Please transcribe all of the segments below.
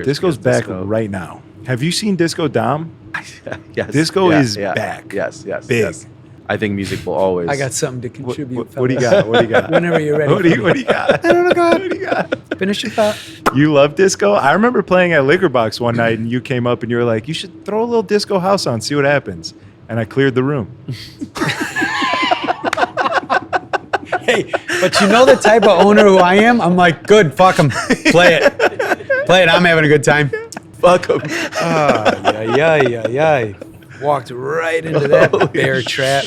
Disco's back right now. Have you seen Disco Dom? Yes. Disco is back. Yes. Big. Yes. I think music will always. I got something to contribute. What do you got? What do you got? Whenever you're ready. What do you got? I don't know, God. What do you got? Finish your thought. You love disco? I remember playing at Liquor Box one night, and you came up and you were like, "You should throw a little disco house on, see what happens." And I cleared the room. Hey, but you know the type of owner who I am? I'm like, good, fuck them. Play it. I'm having a good time. Fuck them. Yeah. Walked right into that bear trap.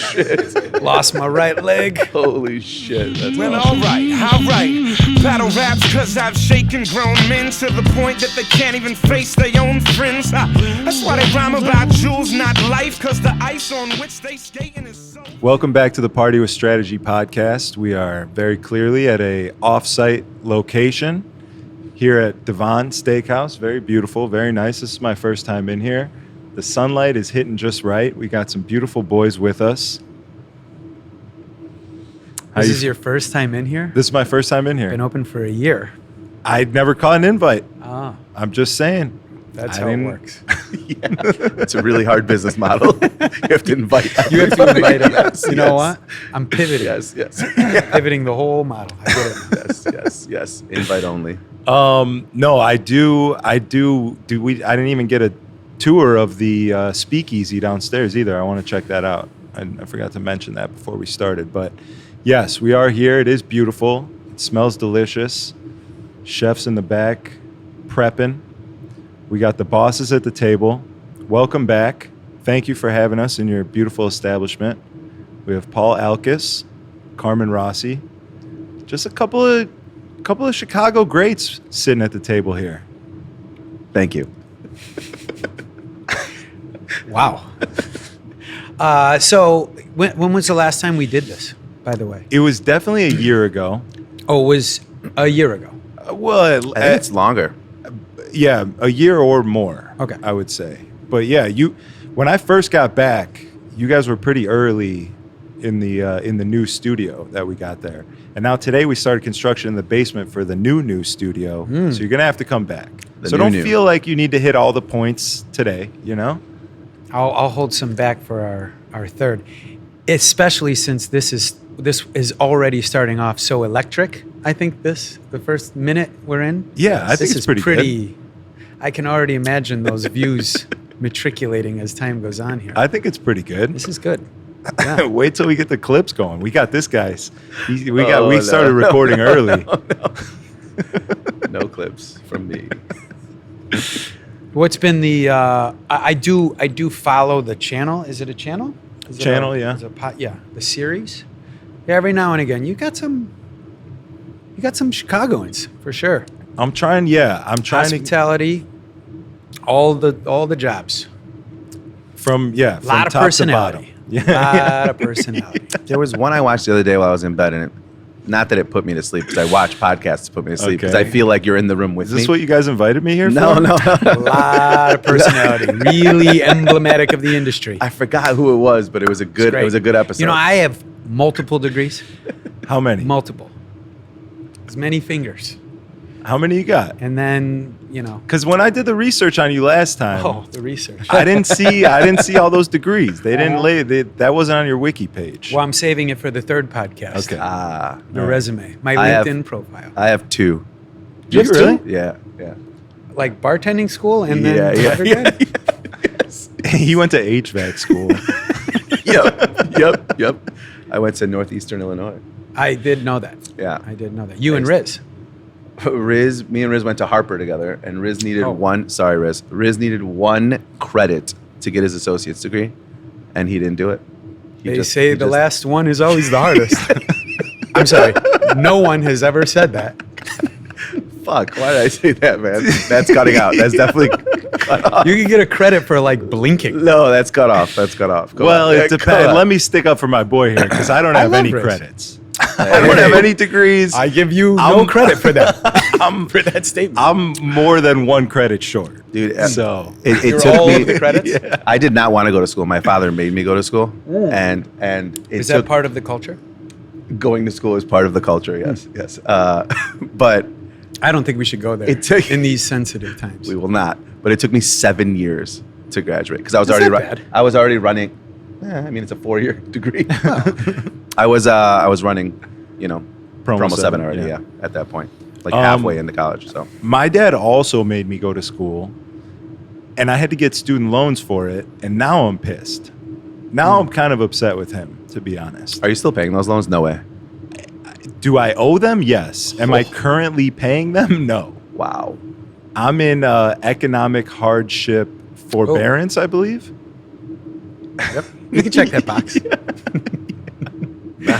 Lost my right leg. Holy shit. That's Well, awesome. all right. Battle raps, cause I've shaken grown men to the point that they can't even face their own friends. That's why they rhyme about jewels, not life, cause the ice on which they skating is so... Welcome back to the Party with Strategy podcast. We are very clearly at a off-site location here at Devon Steakhouse. Very beautiful, very nice. This is my first time in here. The sunlight is hitting just right. We got some beautiful boys with us. This is your first time in here? This is my first time in here. Been open for a year. I'd never caught an invite. Ah, I'm just saying. that's how it works. It's a really hard business model. You have to invite. You have to invite them. Yes, You know what? I'm pivoting. Yes. Pivoting the whole model. I get it. Yes. Invite only. No, I do. I didn't even get a tour of the speakeasy downstairs either. I want to check that out. I forgot to mention that before we started. But yes, we are here. It is beautiful. It smells delicious. Chefs in the back prepping. We got the bosses at the table. Welcome back. Thank you for having us in your beautiful establishment. We have Paul Alqas, Carmen Rossi, just a couple of Chicago greats sitting at the table here. Thank you. Wow. So when was the last time we did this, by the way? It was definitely a year ago. Oh, it was a year ago. Well, I think it's longer. yeah, a year or more. Okay. I would say. But yeah, when I first got back, you guys were pretty early in the new studio that we got there. And now today we started construction in the basement for the new studio. So you're gonna have to come back. So don't feel like you need to hit all the points today. You know. I'll hold some back for our third, especially since this is already starting off so electric. I think the first minute we're in. Yeah, I think it's pretty good. I can already imagine those views matriculating as time goes on here. I think it's pretty good. This is good. Yeah. Wait till we get the clips going. We got this, guys. We started recording early. No clips from me. What's been the? I do follow the channel. Is it a channel? Yeah. The series. Yeah, every now and again, you got some Chicagoans for sure. I'm trying Hospitality, all the jobs. from A lot of top personality. to bottom. A lot of personality. There was one I watched the other day while I was in bed, and not that it put me to sleep, because I watch podcasts to put me to sleep, because I feel like you're in the room with Is me. this what you guys invited me here No. for? A lot of personality. Really emblematic of the industry. I forgot who it was, but it was a good episode. You know, I have multiple degrees. How many? Multiple. As many fingers. How many you got? And then, Because when I did the research on you last time, the research. I didn't see all those degrees. They didn't that wasn't on your wiki page. Well, I'm saving it for the third podcast. Okay. The resume. My I have- LinkedIn profile. I have two. You Just really? two? Yeah. Like bartending school and then Yeah. undergrad? Yes. He went to HVAC school. Yep. I went to Northeastern Illinois. I did know that. Yeah. I did know that. You and Riz. Me and Riz went to Harper together, and Riz needed Riz needed one credit to get his associate's degree, and he didn't do it. They say the last one is always the hardest. I'm sorry. No one has ever said that. Fuck, why did I say that, man? That's cutting out. That's definitely cut off. You can get a credit for like blinking. No, that's cut off. Go Well, on. it depends. Let me stick up for my boy here because I don't have love any Riz. credits. I don't have any degrees. I give you no credit for that. For that statement. I'm more than one credit short. Dude, So it You're took all me of the credits? Yeah. I did not want to go to school. My father made me go to school, and it Is took that part of the culture? going to school is part of the culture. Yes. But I don't think we should go there It took- in these sensitive times. We will not. But it took me 7 years to graduate because I was That's already not bad. I was already running. I mean, it's a 4-year degree. I was running, Promo 7 already. Yeah, at that point, like halfway into college. So My dad also made me go to school, and I had to get student loans for it, and now I'm pissed. Now I'm kind of upset with him, to be honest. are you still paying those loans? No way. Do I owe them? Yes. Am I currently paying them? No. Wow. I'm in economic hardship forbearance, I believe. Yep. You can check that box.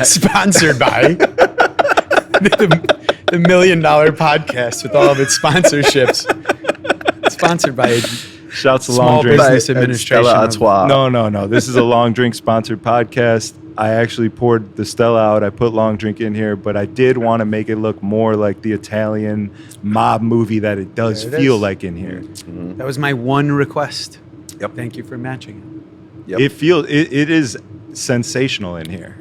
Sponsored by the $1 Million Podcast with all of its sponsorships. Sponsored by Shouts to Small Long Drink. Business Administration. Stella of- Artois. No. This is a Long Drink sponsored podcast. I actually poured the Stella out. I put Long Drink in here, but I did want to make it look more like the Italian mob movie that it does There it feel is. like in here. That was my one request. Yep. Thank you for matching it. Yep. It is sensational in here.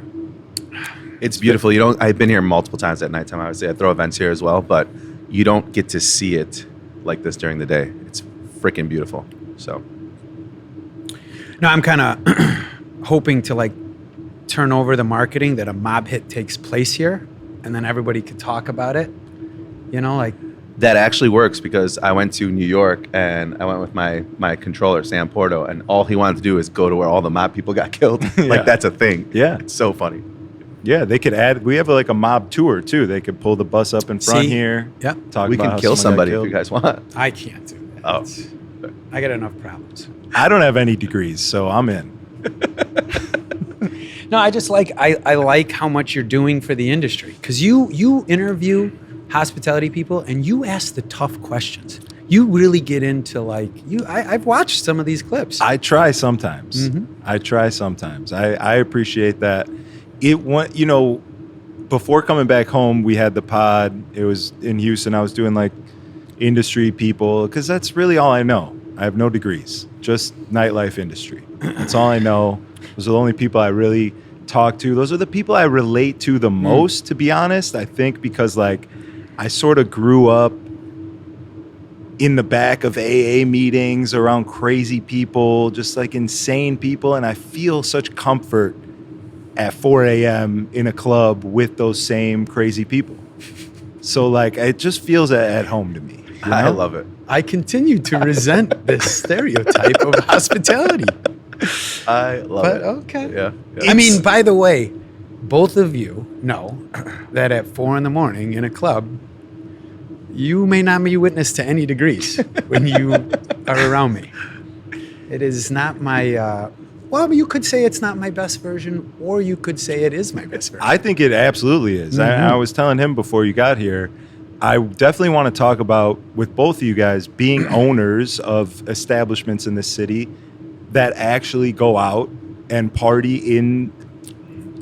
It's beautiful. I've been here multiple times at nighttime. Obviously, I throw events here as well, but you don't get to see it like this during the day. It's freaking beautiful. So No, I'm kind of hoping to turn over the marketing that a mob hit takes place here, and then everybody could talk about it. that actually works because I went to New York and I went with my controller, Sam Porto, and all he wanted to do is go to where all the mob people got killed. Yeah. That's a thing. Yeah. It's so funny. Yeah, they could add. We have a mob tour too. They could pull the bus up in front See? here. Yep. Talk We about can how kill someone got somebody if killed. you guys want. I can't do that. Oh. It's- I got enough problems. I don't have any degrees, so I'm in. No, I just I like how much you're doing for the industry because you interview hospitality people and you ask the tough questions. You really get into I've watched some of these clips. I try sometimes. Mm-hmm. I appreciate that. Before coming back home, we had the pod. It was in Houston. I was doing industry people because that's really all I know. I have no degrees, just nightlife industry. That's all I know. Those are the only people I really talk to. Those are the people I relate to the most, to be honest. I think because I sort of grew up in the back of AA meetings around crazy people, just insane people. And I feel such comfort at 4 a.m. in a club with those same crazy people. So it just feels at home to me. you I know? love it. I continue to resent this stereotype of hospitality. I love But it. okay. Yeah. I mean, by the way, both of you know that at 4 a.m. in a club, you may not be witness to any degrees when you are around me. It is not my, you could say it's not my best version, or you could say it is my best version. I think it absolutely is. I was telling him before you got here, I definitely want to talk about, with both of you guys, being owners of establishments in the city that actually go out and party in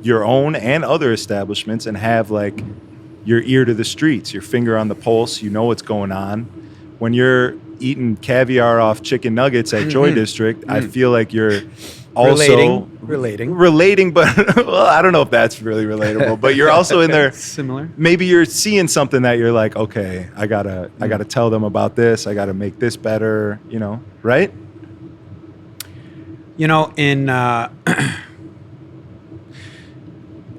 your own and other establishments and have your ear to the streets, your finger on the pulse, you know what's going on. When you're eating caviar off chicken nuggets at Joy District, I feel like you're also relating, but well, I don't know if that's really relatable, but you're also in there. Similar. Maybe you're seeing something that you're like, okay, I gotta tell them about this. I gotta make this better, right? In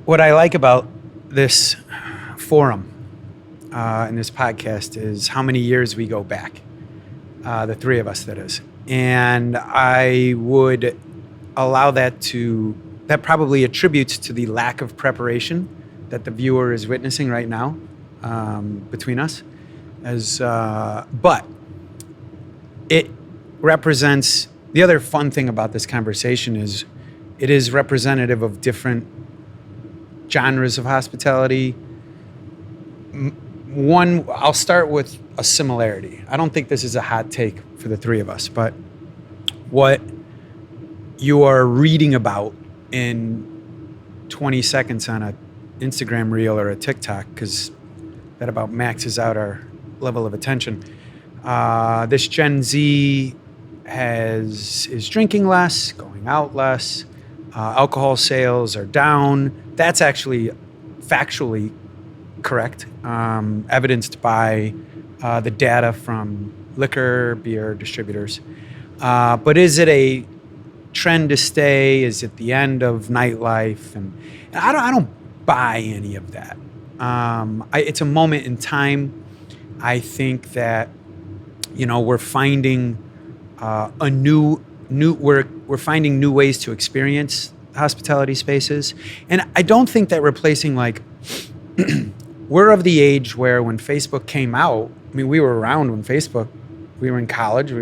what I like about this forum and this podcast is how many years we go back, the three of us, that is. And I would allow that probably attributes to the lack of preparation that the viewer is witnessing right now between us. But it represents, the other fun thing about this conversation is it is representative of different genres of hospitality. One, I'll start with a similarity. I don't think this is a hot take for the three of us, but what you are reading about in 20 seconds on an Instagram reel or a TikTok, because that about maxes out our level of attention. This Gen Z is drinking less, going out less. Alcohol sales are down. That's actually factually correct, evidenced by the data from liquor, beer distributors. But is it a trend to stay? Is it the end of nightlife? And I don't buy any of that. It's a moment in time. I think that, we're finding we're finding new ways to experience hospitality spaces. And I don't think that replacing we're of the age where when Facebook came out, I mean, we were around when we were in college,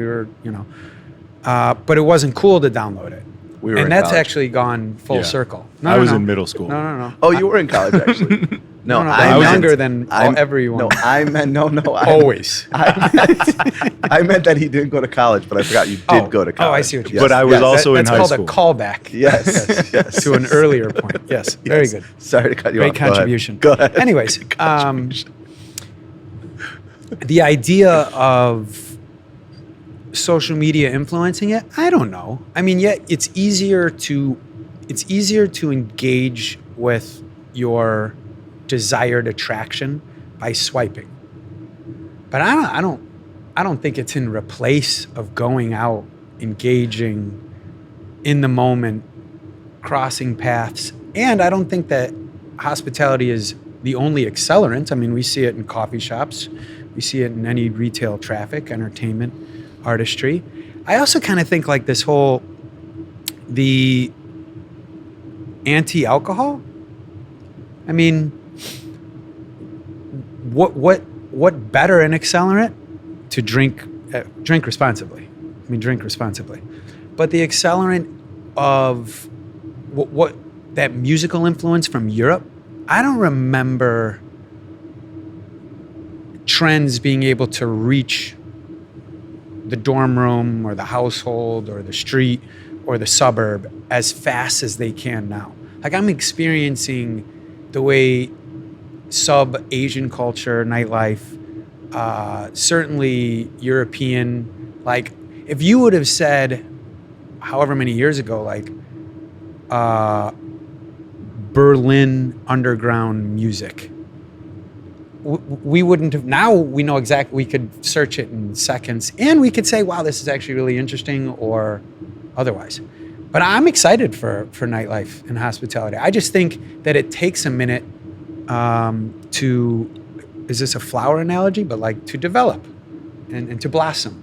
but it wasn't cool to download it. And that's college. actually gone full circle. I was in middle school. No. Oh, you were in college, actually. No, I'm younger than everyone. No, I meant always. I meant that he didn't go to college, but I forgot you did go to college. Oh, I see what you're But I was also in high school. school. That's called a callback. Yes. To an earlier point. Yes, very good. Sorry to cut you off. Great contribution. Go ahead. Anyways, the idea of social media influencing it, I don't know. I mean, it's easier to engage with your desired attraction by swiping. But I don't think it's in replace of going out, engaging in the moment, crossing paths. And I don't think that hospitality is the only accelerant. I mean, we see it in coffee shops. We see it in any retail traffic, entertainment, artistry. I also kind of think like the anti-alcohol. I mean, what better an accelerant to drink responsibly? I mean, drink responsibly. But the accelerant of what that musical influence from Europe, I don't remember trends being able to reach the dorm room or the household or the street or the suburb as fast as they can now. Like, I'm experiencing the way sub-Asian culture, nightlife, certainly European, like, if you would have said however many years ago, like, Berlin underground music, we wouldn't have. Now we know exactly. We could search it in seconds, and we could say, "Wow, this is actually really interesting," or otherwise. But I'm excited for nightlife and hospitality. I just think that it takes a minute to. Is this a flower analogy? But like to develop and to blossom.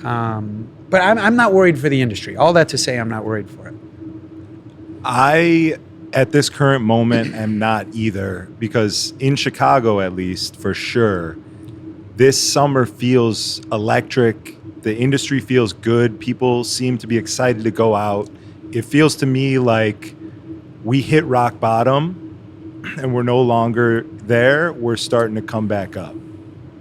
But I'm not worried for the industry. All that to say, I'm not worried for it. I, at this current moment, am not either, because in Chicago, at least, for sure, this summer feels electric. The industry feels good. People seem to be excited to go out. It feels to me like we hit rock bottom and we're no longer there. We're starting to come back up.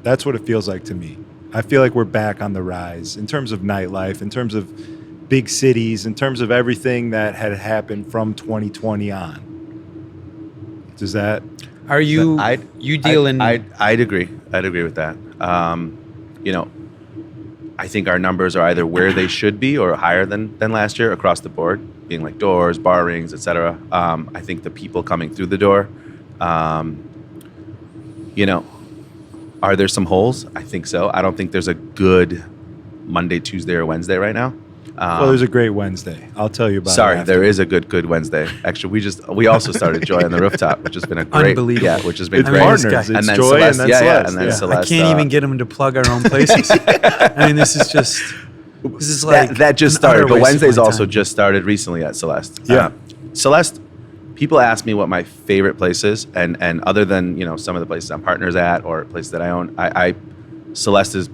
That's what it feels like to me. I feel like we're back on the rise in terms of nightlife, in terms of big cities, in terms of everything that had happened from 2020 on. Does that? Are you? You deal in? I'd agree. I'd agree with that. I think our numbers are either where they should be or higher than last year across the board, being like doors, bar rings, etc. I think the people coming through the door, are there some holes? I think so. I don't think there's a good Monday, Tuesday, or Wednesday right now. Well, there's a great Wednesday. I'll tell you about it. Sorry, after. there is a good Wednesday. Actually, we also started Joy on the Rooftop, which has been a great, unbelievable. Yeah, which has been It's great. partners. It's and then Joy Celeste, and then Celeste. and then Yeah. Celeste. I can't even get them to plug our own places. I mean, this is like that just an started, utter but waste of Wednesday's my also time. just started recently at Celeste. Yeah. Celeste. People ask me what my favorite place is, and other than some of the places I'm partners at or places that I own, I Celeste is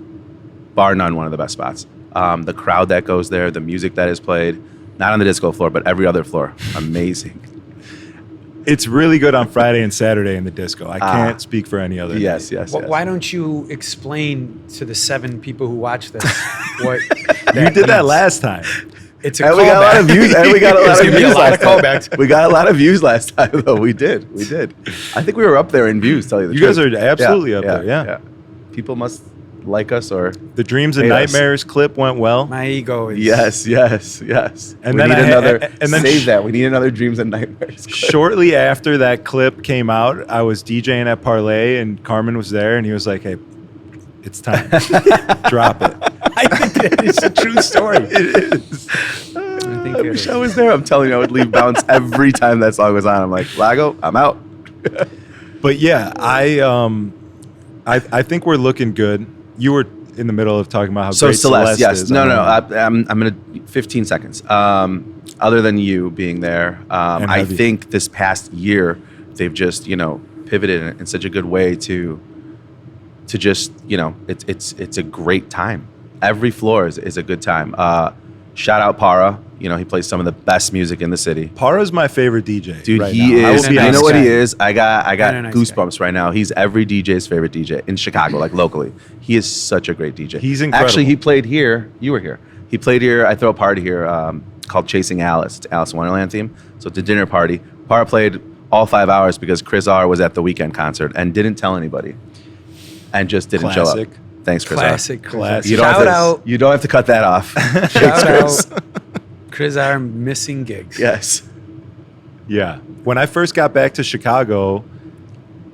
bar none one of the best spots. The crowd that goes there, the music that is played, not on the disco floor, but every other floor, amazing. It's really good on Friday and Saturday in the disco. I can't speak for any other. Yes, day. yes, Well, yes. why don't you explain to the 7 people who watch this what You did that last time. It's a And we got a lot of callback. views. And we got a lot There's of gonna be a views lot last of time. callbacks. We got a lot of views last time, though. We did. I think we were up there in views. Tell you the You truth. guys are absolutely up there, yeah. People must like us, or The Dreams and Hate us. Nightmares clip went well. My ego is yes. And we then need I- another. and then Save that. We need another Dreams and Nightmares. clip. Shortly after that clip came out, I was DJing at Parlay and Carmen was there and he was like, "Hey, It's time. Drop it. I think it is a true story. It is. I wish I was there. I'm telling you, I would leave bounce every time that song was on. I'm like, Lago, I'm out. But yeah, I think we're looking good. You were in the middle of talking about how great Celeste yes. is. No. I'm going to 15 seconds. Other than you being there, I think this past year they've just, pivoted in such a good way to just, it's a great time. Every floor is a good time. Shout out Para. He plays some of the best music in the city. Para's my favorite DJ. Dude, right he now. is. You know what he is? I got nice goosebumps right now. He's every DJ's favorite DJ in Chicago, like locally. He is such a great DJ. He's incredible. Actually, he played here. You were here. He played here. I throw a party here called Chasing Alice. It's Alice in Wonderland theme. So it's a dinner party. Para played all 5 hours because Chris R was at the Weekend concert and didn't tell anybody, and just didn't show up. Thanks, Chris Classic. R. Classic. You don't have to cut that off. Shout out. Chris R missing gigs. Yes. Yeah. When I first got back to Chicago,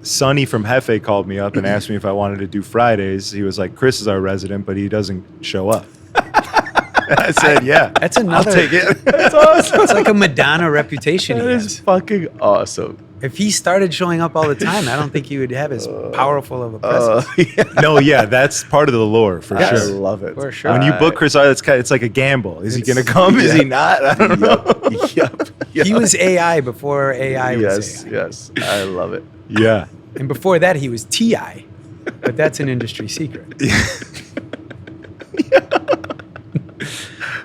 Sonny from Hefe called me up and asked me if I wanted to do Fridays. He was like, Chris is our resident, but he doesn't show up. And I said, yeah. That's another. I'll take it. That's awesome. It's like a Madonna reputation he That has. is fucking awesome. If he started showing up all the time, I don't think he would have as powerful of a presence. No, yeah, that's part of the lore for I sure. love it. For sure. When you book Chris R, it's like a gamble. Is he going to come? Is he not? I don't know. Yep. He was AI before AI was AI. Yes. I love it. Yeah. And before that, he was TI. But that's an industry secret.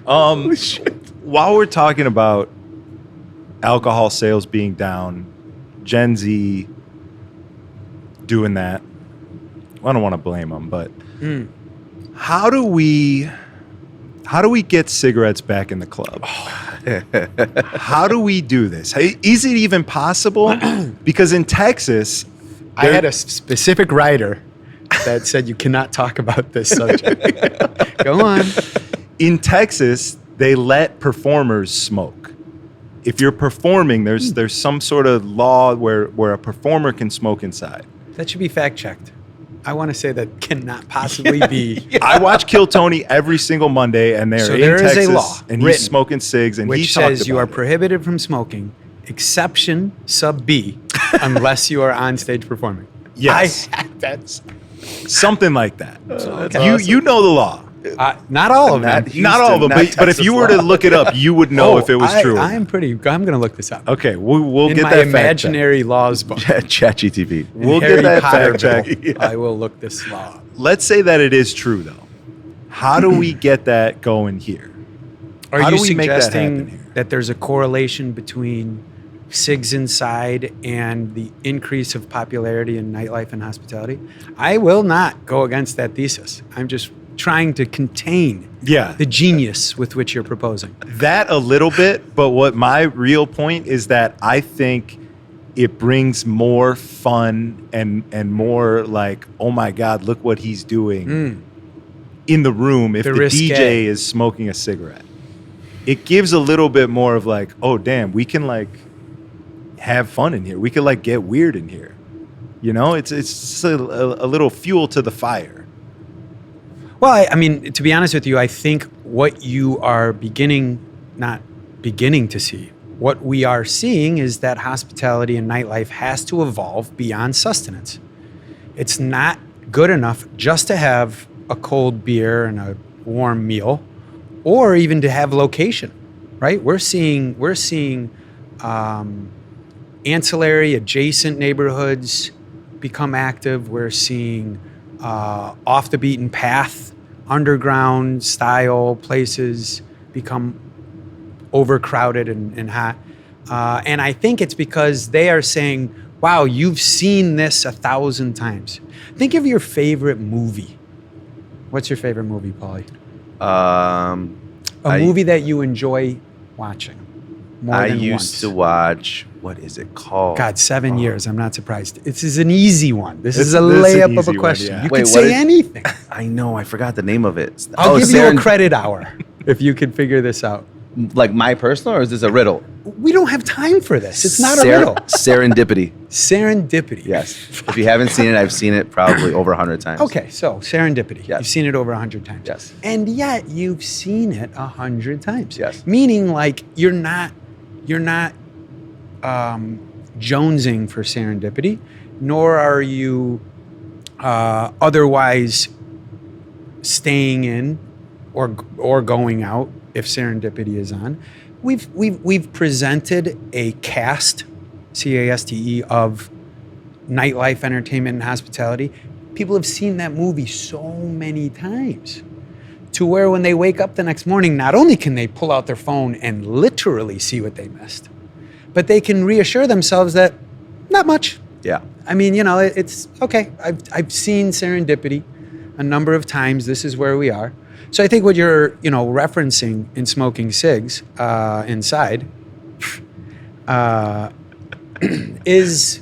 While we're talking about alcohol sales being down, Gen Z doing that, I don't want to blame them, but how do we get cigarettes back in the club? How do we do this? Is it even possible? Because in Texas, I had a specific writer that said you cannot talk about this subject. Go on. in Texas, they let performers smoke. If you're performing, there's some sort of law where a performer can smoke inside. That should be fact checked. I want to say that cannot possibly be. I watch Kill Tony every single Monday, and they're So in there is Texas, a law and he's smoking cigs, and he which talked says you about are it. prohibited from smoking, exception sub B, unless you are on stage performing. Yes. That's Something like that. okay. You know the law. Not all of them. Not all of them, but if you were to look it up, you would know if it was true. I'm going to look this up. Okay, we'll In get my that imaginary laws book. ChatGTP. We'll Harry get that Potter fact check. book, I will look this law up. Let's say that it is true, though. How do we get that going here? Are How you do we make that happen suggesting here? that there's a correlation between cigs inside and the increase of popularity in nightlife and hospitality? I will not go against that thesis. I'm just trying to contain the genius with which you're proposing. That a little bit, but what my real point is that I think it brings more fun and more like, oh my God, look what he's doing in the room if the risque. DJ is smoking a cigarette. It gives a little bit more of like, oh damn, we can like have fun in here. We can like get weird in here. You know, it's just a little fuel to the fire. Well, I mean, to be honest with you, I think what you are not beginning to see, what we are seeing is that hospitality and nightlife has to evolve beyond sustenance. It's not good enough just to have a cold beer and a warm meal, or even to have location, right? We're seeing ancillary adjacent neighborhoods become active. We're seeing off the beaten path, underground style places become overcrowded and hot. And I think it's because they are saying, wow, you've seen this 1,000 times. Think of your favorite movie. What's your favorite movie, Paulie? A movie that you enjoy watching more I than used once. to watch, what is it called? God, 7 years. I'm not surprised. This is an easy one. This is a This is an layup of easy a one, question. yeah. You Wait, could what say is- anything. I know, I forgot the name of it. I'll give you a credit hour if you could figure this out. Like my personal, or is this a riddle? We don't have time for this. It's not a riddle. Serendipity. Serendipity. Yes. If you haven't seen it, I've seen it probably over 100 times. Okay, so serendipity. Yes. You've seen it over 100 times. Yes. And yet you've seen it 100 times. Yes. Meaning like you're not jonesing for serendipity, nor are you otherwise staying in or going out if serendipity is on. We've presented a cast, CASTE, of nightlife, entertainment, and hospitality. People have seen that movie so many times to where when they wake up the next morning, not only can they pull out their phone and literally see what they missed, but they can reassure themselves that not much. Yeah. I mean, it's okay. I've seen serendipity a number of times. This is where we are. So I think what you're, referencing in smoking cigs inside is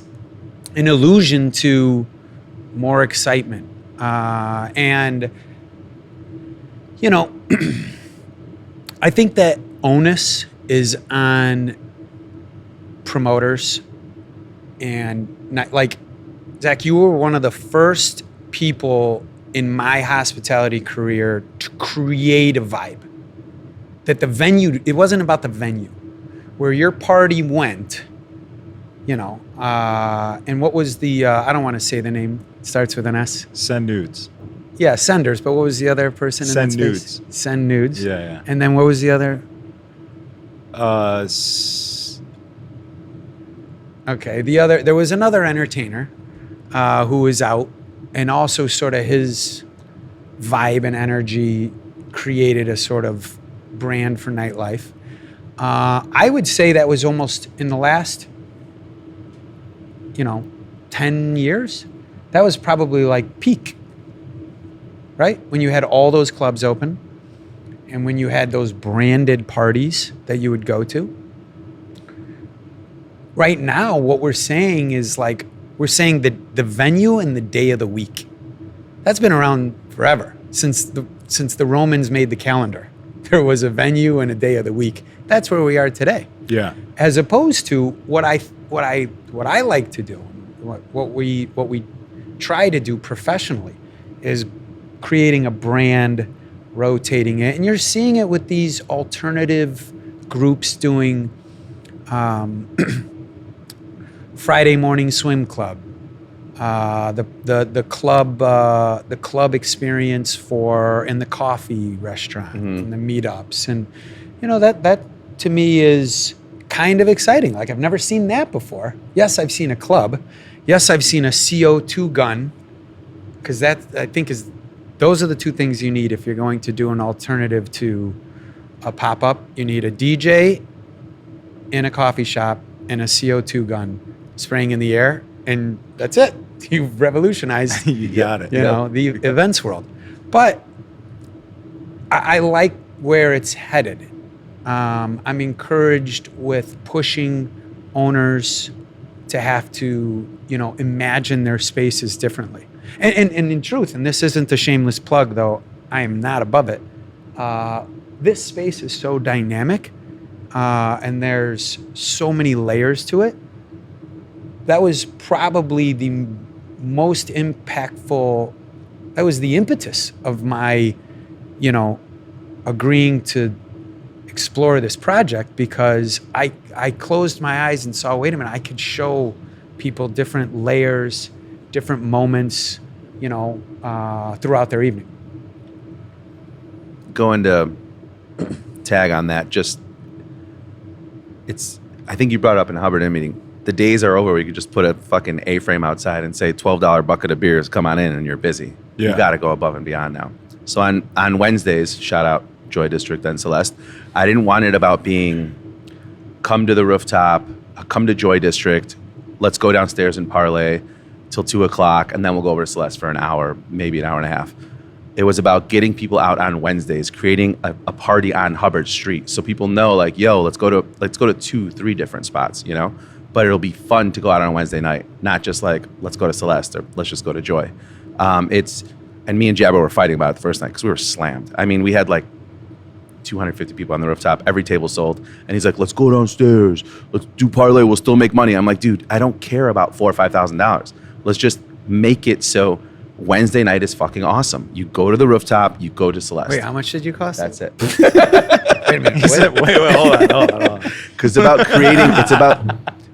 an allusion to more excitement. And, I think that onus is on promoters and not like, Zach, you were one of the first people in my hospitality career to create a vibe. That the venue, it wasn't about the venue. Where your party went, and what was the, I don't want to say the name, it starts with an S. Send nudes. Yeah, Senders, but what was the other person in Send that space? nudes. Send nudes. Yeah. And then what was the other? Okay, there was another entertainer who was out, and also sort of his vibe and energy created a sort of brand for nightlife. I would say that was almost in the last, 10 years. That was probably like peak, right? When you had all those clubs open and when you had those branded parties that you would go to. Right now, what we're saying is like, we're saying that the venue and the day of the week. That's been around forever, since the Romans made the calendar. There was a venue and a day of the week. That's where we are today. Yeah. As opposed to what I like to do, what we try to do professionally is creating a brand, rotating it. And you're seeing it with these alternative groups doing Friday morning swim club, the club experience in the coffee restaurant, and the meetups, and that to me is kind of exciting. Like I've never seen that before. Yes, I've seen a club. Yes, I've seen a CO2 gun, because that I think those are the two things you need if you're going to do an alternative to a pop-up. You need a DJ in a coffee shop and a CO2 gun spraying in the air, and that's it. You've revolutionized You got it. the events world. But I like where it's headed. I'm encouraged with pushing owners to have to, imagine their spaces differently. And in truth, and this isn't a shameless plug, though, I am not above it. This space is so dynamic, and there's so many layers to it. That was probably the most impactful. That was the impetus of my, agreeing to explore this project, because I closed my eyes and saw, wait a minute, I could show people different layers, different moments, throughout their evening. Going to tag on that, I think you brought it up in a Hubbard meeting. The days are over where you could just put a fucking A-frame outside and say $12 bucket of beers, come on in, and you're busy. Yeah. You got to go above and beyond now. So on Wednesdays, shout out Joy District and Celeste, I didn't want it about being come to the rooftop, come to Joy District, let's go downstairs and parlay till 2 o'clock, and then we'll go over to Celeste for an hour, maybe an hour and a half. It was about getting people out on Wednesdays, creating a party on Hubbard Street, so people know, like, yo, let's go to 2-3 different spots, But it'll be fun to go out on a Wednesday night, not just like, let's go to Celeste or let's just go to Joy. And me and Jabba were fighting about it the first night because we were slammed. I mean, we had like 250 people on the rooftop. Every table sold. And he's like, let's go downstairs. Let's do parlay. We'll still make money. I'm like, dude, I don't care about $4,000 or $5,000. Let's just make it so Wednesday night is fucking awesome. You go to the rooftop. You go to Celeste. Wait, how much did you cost? That's it. Wait a minute. Wait, hold on. Because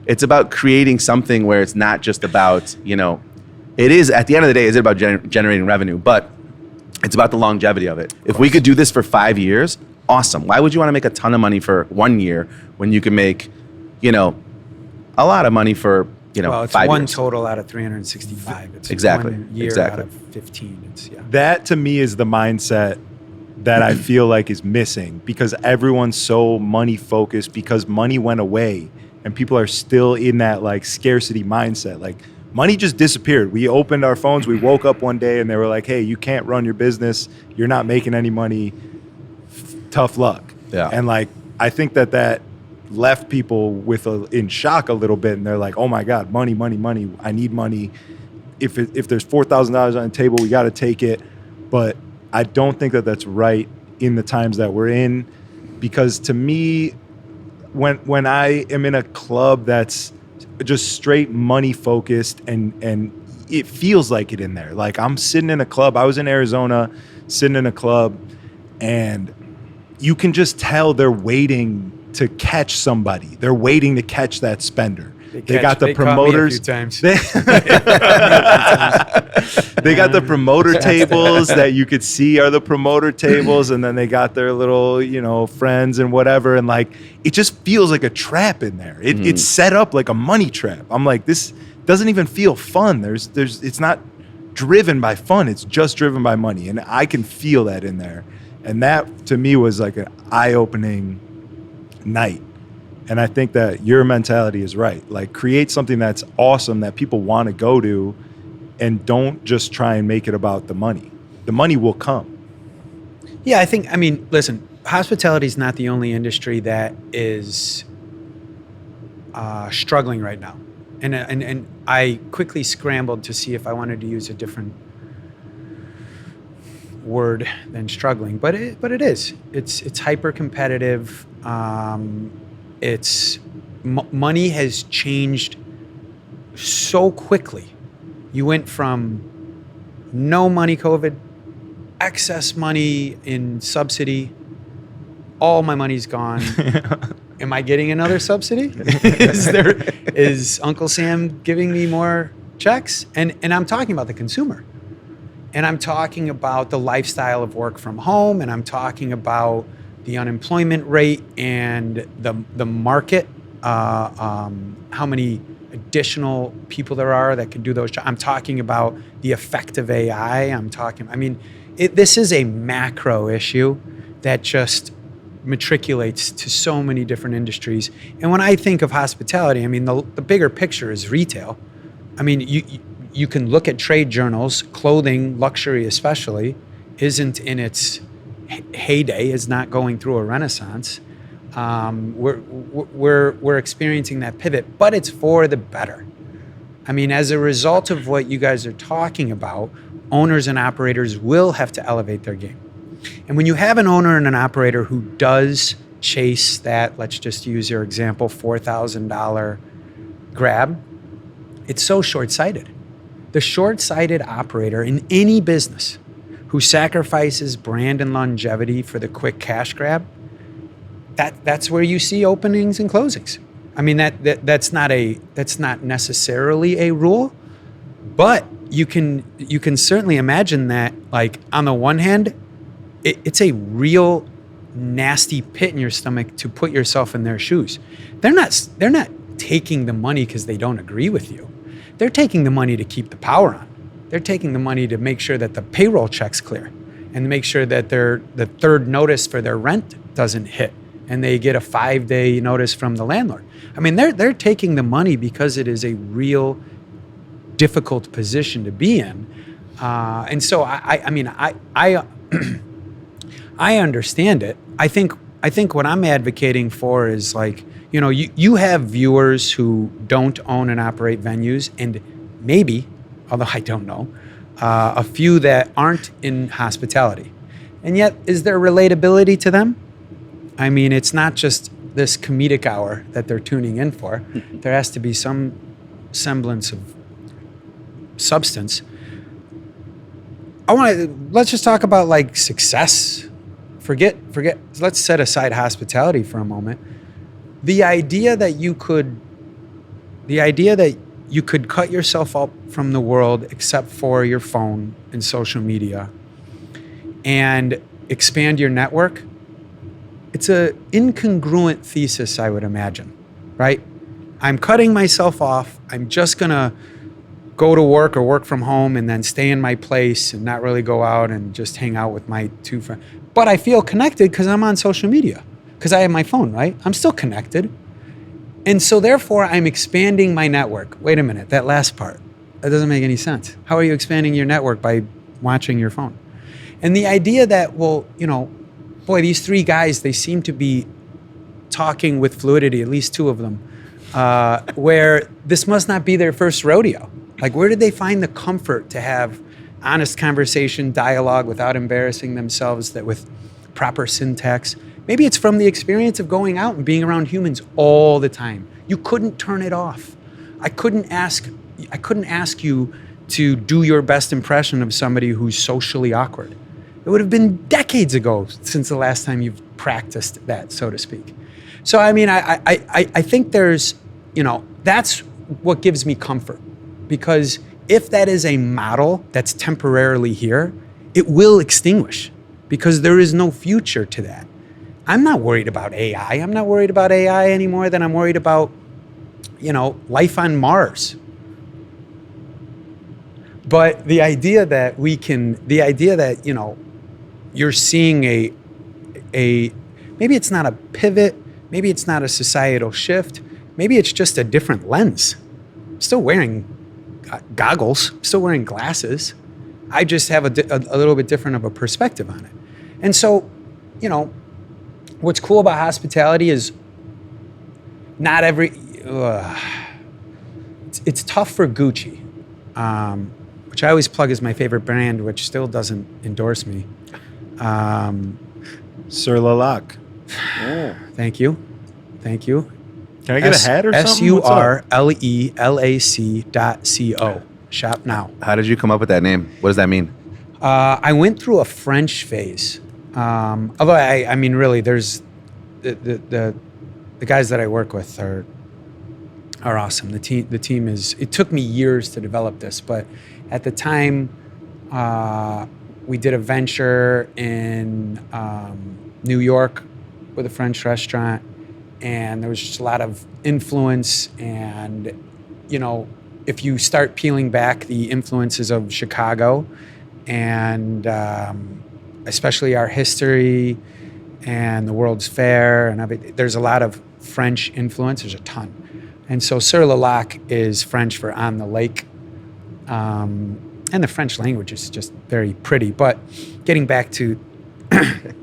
it's about creating something where it's not just about, it is, at the end of the day, is it about generating revenue, but it's about the longevity of it. If we could do this for 5 years, awesome. Why would you want to make a ton of money for 1 year when you can make, a lot of money for, well, it's 5 one years? total out of 365. It's Exactly, 1 year exactly. out of 15. It's, yeah. That to me is the mindset that I feel like is missing, because everyone's so money focused, because money went away and people are still in that like scarcity mindset. Like, money just disappeared. We opened our phones, we woke up one day and they were like, hey, you can't run your business. You're not making any money. Tough luck. Yeah. And like, I think that left people in shock a little bit, and they're like, oh my God, money. I need money. If there's $4,000 on the table, we got to take it. But I don't think that that's right in the times that we're in, because to me, when I am in a club that's just straight money focused, and it feels like it in there. Like, I'm sitting in a club. I was in Arizona sitting in a club, and you can just tell they're waiting to catch somebody. They're waiting to catch that spender. They got the promoters. They got the promoter tables that you could see are the promoter tables, and then they got their little, friends and whatever. And like, it just feels like a trap in there. It's set up like a money trap. I'm like, this doesn't even feel fun. It's not driven by fun. It's just driven by money, and I can feel that in there. And that to me was like an eye-opening night. And I think that your mentality is right. Like, create something that's awesome that people want to go to, and don't just try and make it about the money. The money will come. Yeah, listen, hospitality is not the only industry that is struggling right now. And I quickly scrambled to see if I wanted to use a different word than struggling, but it is. It's hyper competitive. Money has changed so quickly. You went from no money COVID, excess money in subsidy, all my money's gone. Am I getting another subsidy? Is Uncle Sam giving me more checks? And I'm talking about the consumer. And I'm talking about the lifestyle of work from home, and I'm talking about the unemployment rate and the market, how many additional people there are that can do those jobs. I'm talking about the effect of AI. This is a macro issue that just matriculates to so many different industries. And when I think of hospitality, the bigger picture is retail. You can look at trade journals, clothing, luxury especially, isn't in its heyday, is not going through a renaissance. We're experiencing that pivot, but it's for the better. As a result of what you guys are talking about, owners and operators will have to elevate their game. And when you have an owner and an operator who does chase that, let's just use your example, $4,000 grab, it's so short-sighted. The short-sighted operator in any business who sacrifices brand and longevity for the quick cash grab, that's where you see openings and closings. That's not necessarily a rule, but you can certainly imagine that. Like, on the one hand, it's a real nasty pit in your stomach to put yourself in their shoes. They're not taking the money because they don't agree with you. They're taking the money to keep the power on. They're taking the money to make sure that the payroll check's clear, and to make sure that the third notice for their rent doesn't hit, and they get a 5-day notice from the landlord. They're taking the money because it is a real difficult position to be in. And so I understand it. I think what I'm advocating for is, like, you have viewers who don't own and operate venues, and maybe, although I don't know, a few that aren't in hospitality. And yet, is there relatability to them? I mean, it's not just this comedic hour that they're tuning in for. There has to be some semblance of substance. Let's just talk about like success. Forget, let's set aside hospitality for a moment. The idea that you could cut yourself up from the world except for your phone and social media and expand your network, it's a incongruent thesis, I would imagine, right? I'm cutting myself off. I'm just gonna go to work or work from home and then stay in my place and not really go out and just hang out with my two friends. But I feel connected because I'm on social media, because I have my phone, right? I'm still connected. And so therefore I'm expanding my network. Wait a minute, that last part, that doesn't make any sense. How are you expanding your network by watching your phone? And the idea that, well, you know, boy, these three guys, they seem to be talking with fluidity, at least two of them, where this must not be their first rodeo. Like, where did they find the comfort to have honest conversation, dialogue without embarrassing themselves, that with proper syntax? Maybe it's from the experience of going out and being around humans all the time. You couldn't turn it off. I couldn't ask you to do your best impression of somebody who's socially awkward. It would have been decades ago since the last time you've practiced that, so to speak. So, I mean, I think there's, you know, that's what gives me comfort. Because if that is a model that's temporarily here, it will extinguish because there is no future to that. I'm not worried about AI. I'm not worried about AI any more than I'm worried about, you know, life on Mars. But the idea that you know, you're seeing a maybe it's not a pivot, maybe it's not a societal shift, maybe it's just a different lens. I'm still wearing goggles, still wearing glasses. I just have a little bit different of a perspective on it. And so, you know, what's cool about hospitality is not every, it's tough for Gucci, which I always plug as my favorite brand, which still doesn't endorse me. Sir Lalac. Oh. Thank you. Can I get a hat or something? SURLELAC.co. Shop now. How did you come up with that name? What does that mean? I went through a French phase. Although I mean, really, there's the guys that I work with are awesome. The team is. It took me years to develop this, but at the time, we did a venture in New York with a French restaurant. And there was just a lot of influence. And, you know, if you start peeling back the influences of Chicago and especially our history and the World's Fair and everything, there's a lot of French influence. There's a ton. And so Sur Lalac is French for on the lake. And the French language is just very pretty. But getting back to,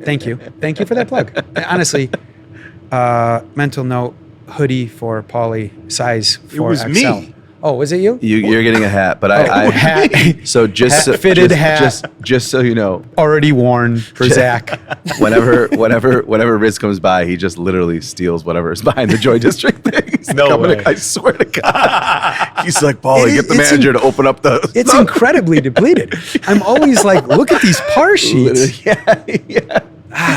thank you for that plug. Honestly, mental note, hoodie for Paulie, size 4XL. It was me. Oh, was it you? You're getting a hat, but hat. So just so you know, already worn for Zach. whenever Riz comes by, he just literally steals whatever is behind the Joy District thing. No way. I swear to God. He's like, Paulie, get the manager to open up the. It's incredibly depleted. I'm always like, look at these par sheets. Yeah.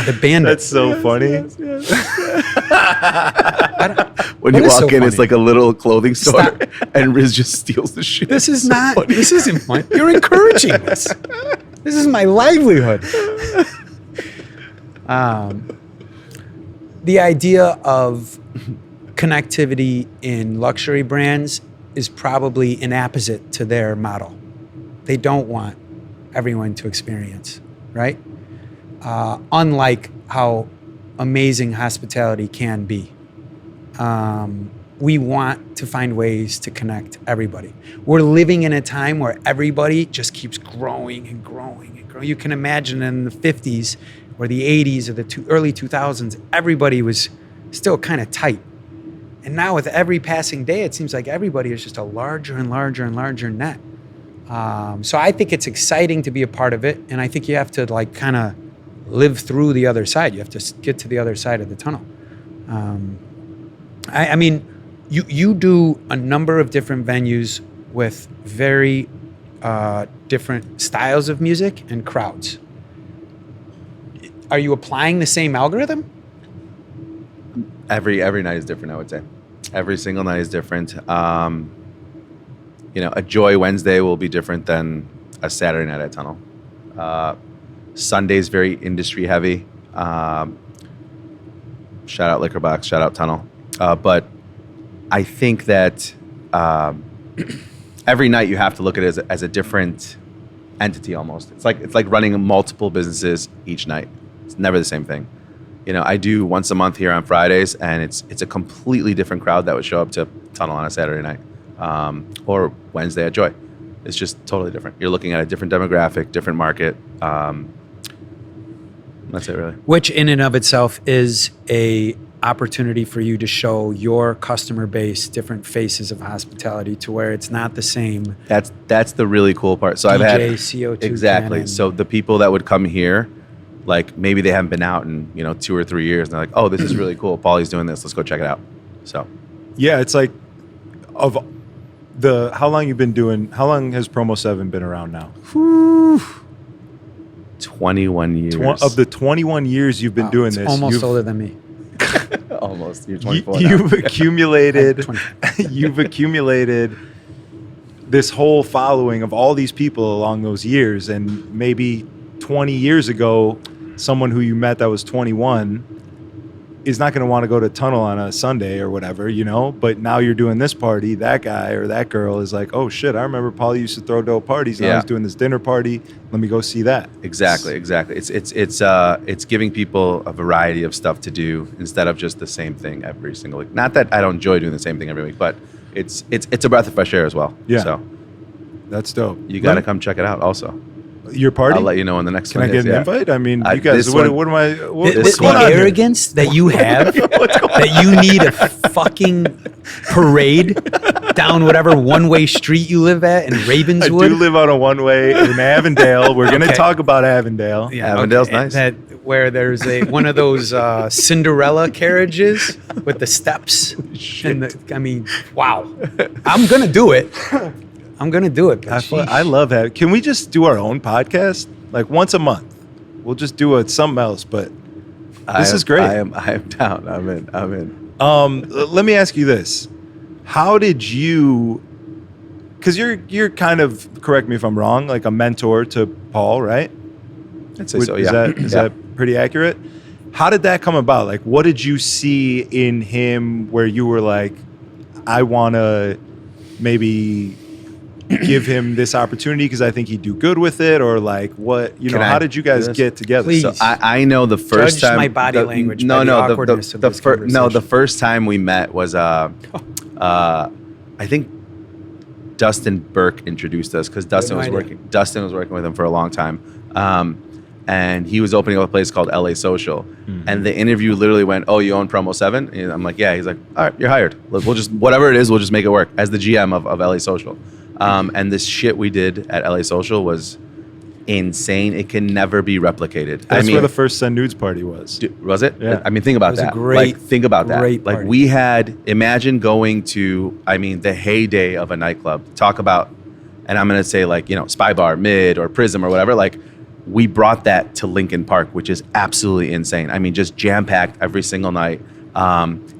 The bandit. That's so funny. Yes. When you walk in, it's like a little clothing store, and Riz just steals the shit. This is not. Funny. This isn't fun. You're encouraging this. This is my livelihood. The idea of connectivity in luxury brands is probably inapposite to their model. They don't want everyone to experience, right? Unlike how amazing hospitality can be. We want to find ways to connect everybody. We're living in a time where everybody just keeps growing and growing and growing. You can imagine in the 50s or the 80s or the early 2000s, everybody was still kind of tight. And now with every passing day, it seems like everybody is just a larger and larger and larger net. So I think it's exciting to be a part of it. And I think you have to like kind of live through the other side. You have to get to the other side of the tunnel. I mean, you do a number of different venues with very different styles of music and crowds. Are you applying the same algorithm? Every night is different, I would say. Every single night is different. A Joy Wednesday will be different than a Saturday night at Tunnel. Sunday's very industry heavy. Shout out Liquor Box, shout out Tunnel. But I think that every night you have to look at it as a different entity almost. It's like running multiple businesses each night. It's never the same thing. I do once a month here on Fridays, and it's a completely different crowd that would show up to Tunnel on a Saturday night, or Wednesday at Joy. It's just totally different. You're looking at a different demographic, different market. That's it, really. Which in and of itself is a opportunity for you to show your customer base different faces of hospitality, to where it's not the same. That's the really cool part. So DJ, I've had CO2 exactly. cannon. So the people that would come here, like maybe they haven't been out in 2 or 3 years, and they're like, oh, this is really cool. Paulie's doing this. Let's go check it out. So yeah, it's like how long has Promo 7 been around now? 21 years. Of the 21 years you've been doing this, almost older than me. Almost. You're 24 now. You've accumulated this whole following of all these people along those years, and maybe 20 years ago, someone who you met that was 21 is not going to want to go to Tunnel on a Sunday or whatever, but now you're doing this party. That guy or that girl is like, oh shit, I remember Paul used to throw dope parties. Now he's doing this dinner party. Let me go see that. Exactly. It's giving people a variety of stuff to do instead of just the same thing every single week. Not that I don't enjoy doing the same thing every week, but it's a breath of fresh air as well. Yeah. So that's dope. You got to come check it out also. Your party? I'll let you know when the next Can one I get is. an invite? I mean, you guys, what am I? What's The going on here? arrogance that you have, that you need a fucking parade down whatever one-way street you live at in I Ravenswood. do live on a one-way in Avondale. We're going to talk about Avondale. Yeah, Avondale's nice. Where there's one of those Cinderella carriages with the steps. Wow. I'm going to do it. But I love that. Can we just do our own podcast? Like once a month. We'll just do something else, but this is great. I am down. I'm in. Let me ask you this. How did you, because you're kind of, correct me if I'm wrong, like a mentor to Paul, right? I'd say so, yeah. Is that pretty accurate? How did that come about? Like, what did you see in him where you were like, I want to maybe give him this opportunity because I think he'd do good with it, or like what, how did you guys get together? Please. So I know the first Judge time my body language. The first time we met was I think Dustin Burke introduced us because Dustin was working with him for a long time, and he was opening up a place called LA Social, and the interview literally went, "Oh, you own Promo 7?" And I'm like, "Yeah." He's like, "All right, you're hired. We'll just whatever it is, we'll just make it work." As the GM of LA Social. And this shit we did at LA Social was insane. It can never be replicated. That's where the first Send Nudes party was. Was it? Yeah. I mean, think about that. Think about that. Like we had, imagine going to, the heyday of a nightclub. Talk about, and I'm going to say Spy Bar, Mid, or Prism or whatever. Like we brought that to Lincoln Park, which is absolutely insane. Just jam-packed every single night.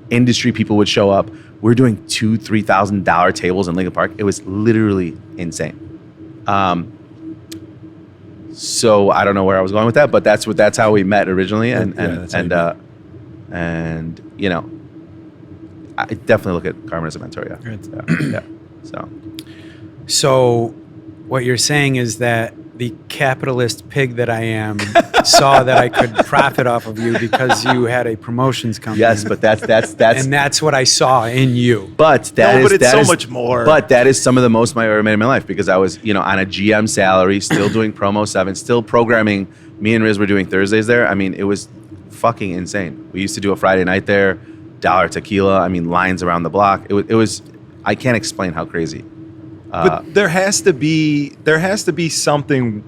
Industry people would show up. We're doing $2,000-$3,000 tables in Lincoln Park. It was literally insane. So I don't know where I was going with that, but that's how we met originally, I definitely look at Carmen as a mentor. Yeah. So what you're saying is that the capitalist pig that I am saw that I could profit off of you because you had a promotions company. Yes, but that's and that's what I saw in you. But it's so much more. But that is some of the most money I ever made in my life because I was, on a GM salary, still doing Promo 7, still programming. Me and Riz were doing Thursdays there. It was fucking insane. We used to do a Friday night there, $1 tequila. Lines around the block. It was. I can't explain how crazy. But there has to be something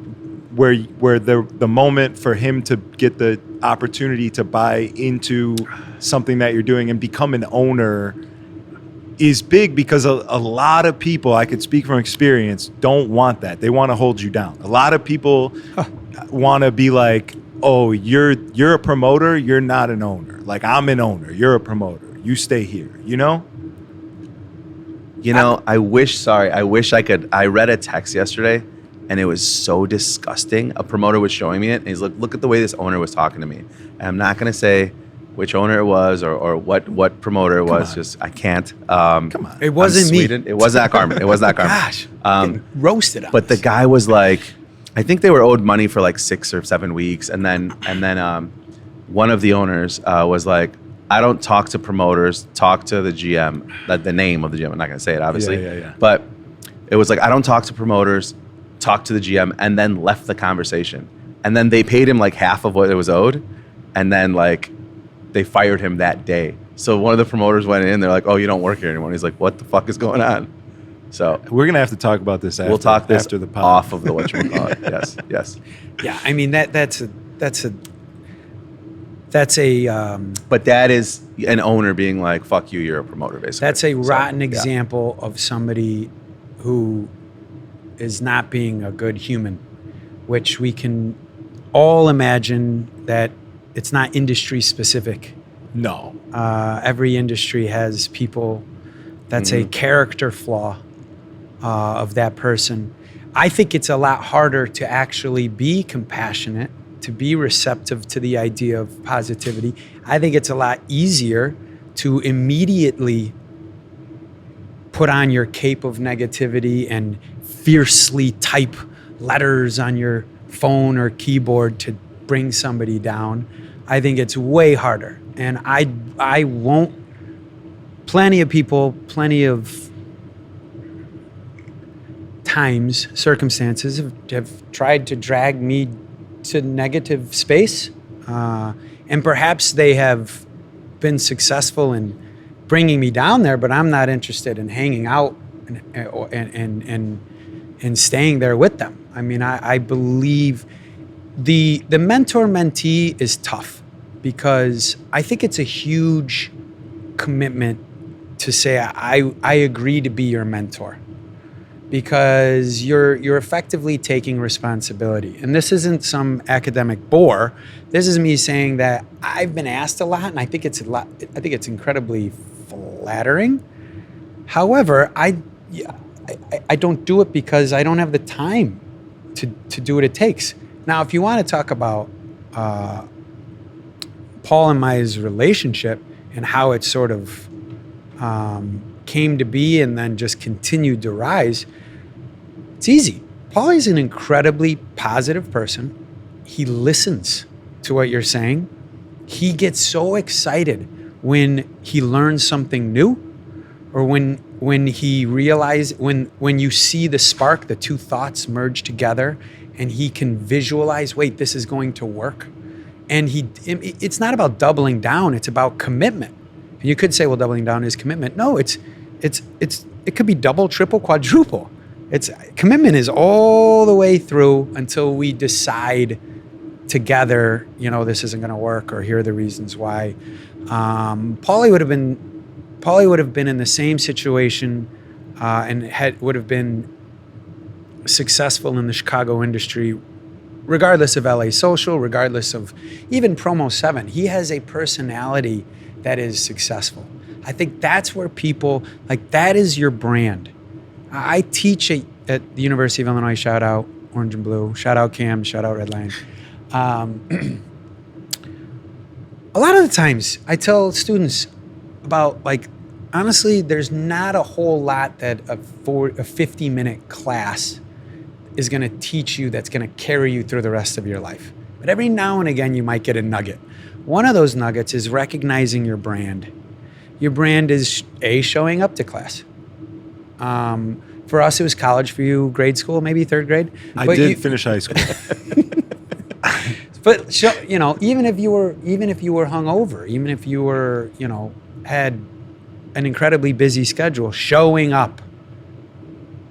where the moment for him to get the opportunity to buy into something that you're doing and become an owner is big, because a lot of people, I could speak from experience, don't want that. They want to hold you down. A lot of people want to be like, oh, you're a promoter, you're not an owner. Like, I'm an owner, you're a promoter, you stay here, you know? I wish I could. I read a text yesterday and it was so disgusting. A promoter was showing me it and he's like, look at the way this owner was talking to me. And I'm not going to say which owner it was or what promoter it was. Just, I can't. Come on. It wasn't me. It was not Carmen. It was not Carmen. Gosh, roasted on But this. the guy was like, I think they were owed money for like 6 or 7 weeks. And then one of the owners was like, I don't talk to promoters, talk to the GM, the name of the GM. I'm not going to say it, obviously. Yeah. But it was like, I don't talk to promoters, talk to the GM, and then left the conversation. And then they paid him like half of what it was owed. And then like they fired him that day. So one of the promoters went in, they're like, oh, you don't work here anymore. And he's like, what the fuck is going on? So We're going to have to talk about this after, we'll talk this after the pod. off of the whatchamacallit. Yes. Yeah, I mean that's a But that is an owner being like, fuck you, you're a promoter, basically. that's a rotten yeah. example of somebody who is not being a good human, which we can all imagine that it's not industry specific. No. Every industry has people. That's a character flaw of that person. I think it's a lot harder to actually be compassionate, to be receptive to the idea of positivity. I think it's a lot easier to immediately put on your cape of negativity and fiercely type letters on your phone or keyboard to bring somebody down. I think it's way harder. And I won't. Plenty of people, plenty of times, circumstances have tried to drag me to negative space. And perhaps they have been successful in bringing me down there, but I'm not interested in hanging out and staying there with them. I mean, I believe the mentor-mentee is tough, because I think it's a huge commitment to say, I agree to be your mentor, because you're effectively taking responsibility. And this isn't some academic bore. This is me saying that I've been asked a lot, and I think it's incredibly flattering. However, I don't do it because I don't have the time to do what it takes. Now, if you want to talk about Paul and my relationship and how it sort of came to be and then just continued to rise, it's easy. Paul is an incredibly positive person. He listens to what you're saying. He gets so excited when he learns something new, or when he realizes, when you see the spark, the two thoughts merge together, and he can visualize, wait, this is going to work. And it's not about doubling down, it's about commitment. And you could say, well, doubling down is commitment. No, it could be double, triple, quadruple. Commitment is all the way through until we decide together, this isn't going to work, or here are the reasons why. Paulie would have been in the same situation and would have been successful in the Chicago industry, regardless of LA Social, regardless of even Promo 7. He has a personality that is successful. I think that's where people, that is your brand. I teach at the University of Illinois, shout out Orange and Blue, shout out Cam, shout out Red Lion. A lot of the times I tell students about, honestly, there's not a whole lot that a 50-minute class is going to teach you that's going to carry you through the rest of your life. But every now and again, you might get a nugget. One of those nuggets is recognizing your brand. Your brand is showing up to class. For us, it was college. For you, grade school, maybe third grade. I did finish high school. But even if you were hungover, even if you were, had an incredibly busy schedule, showing up.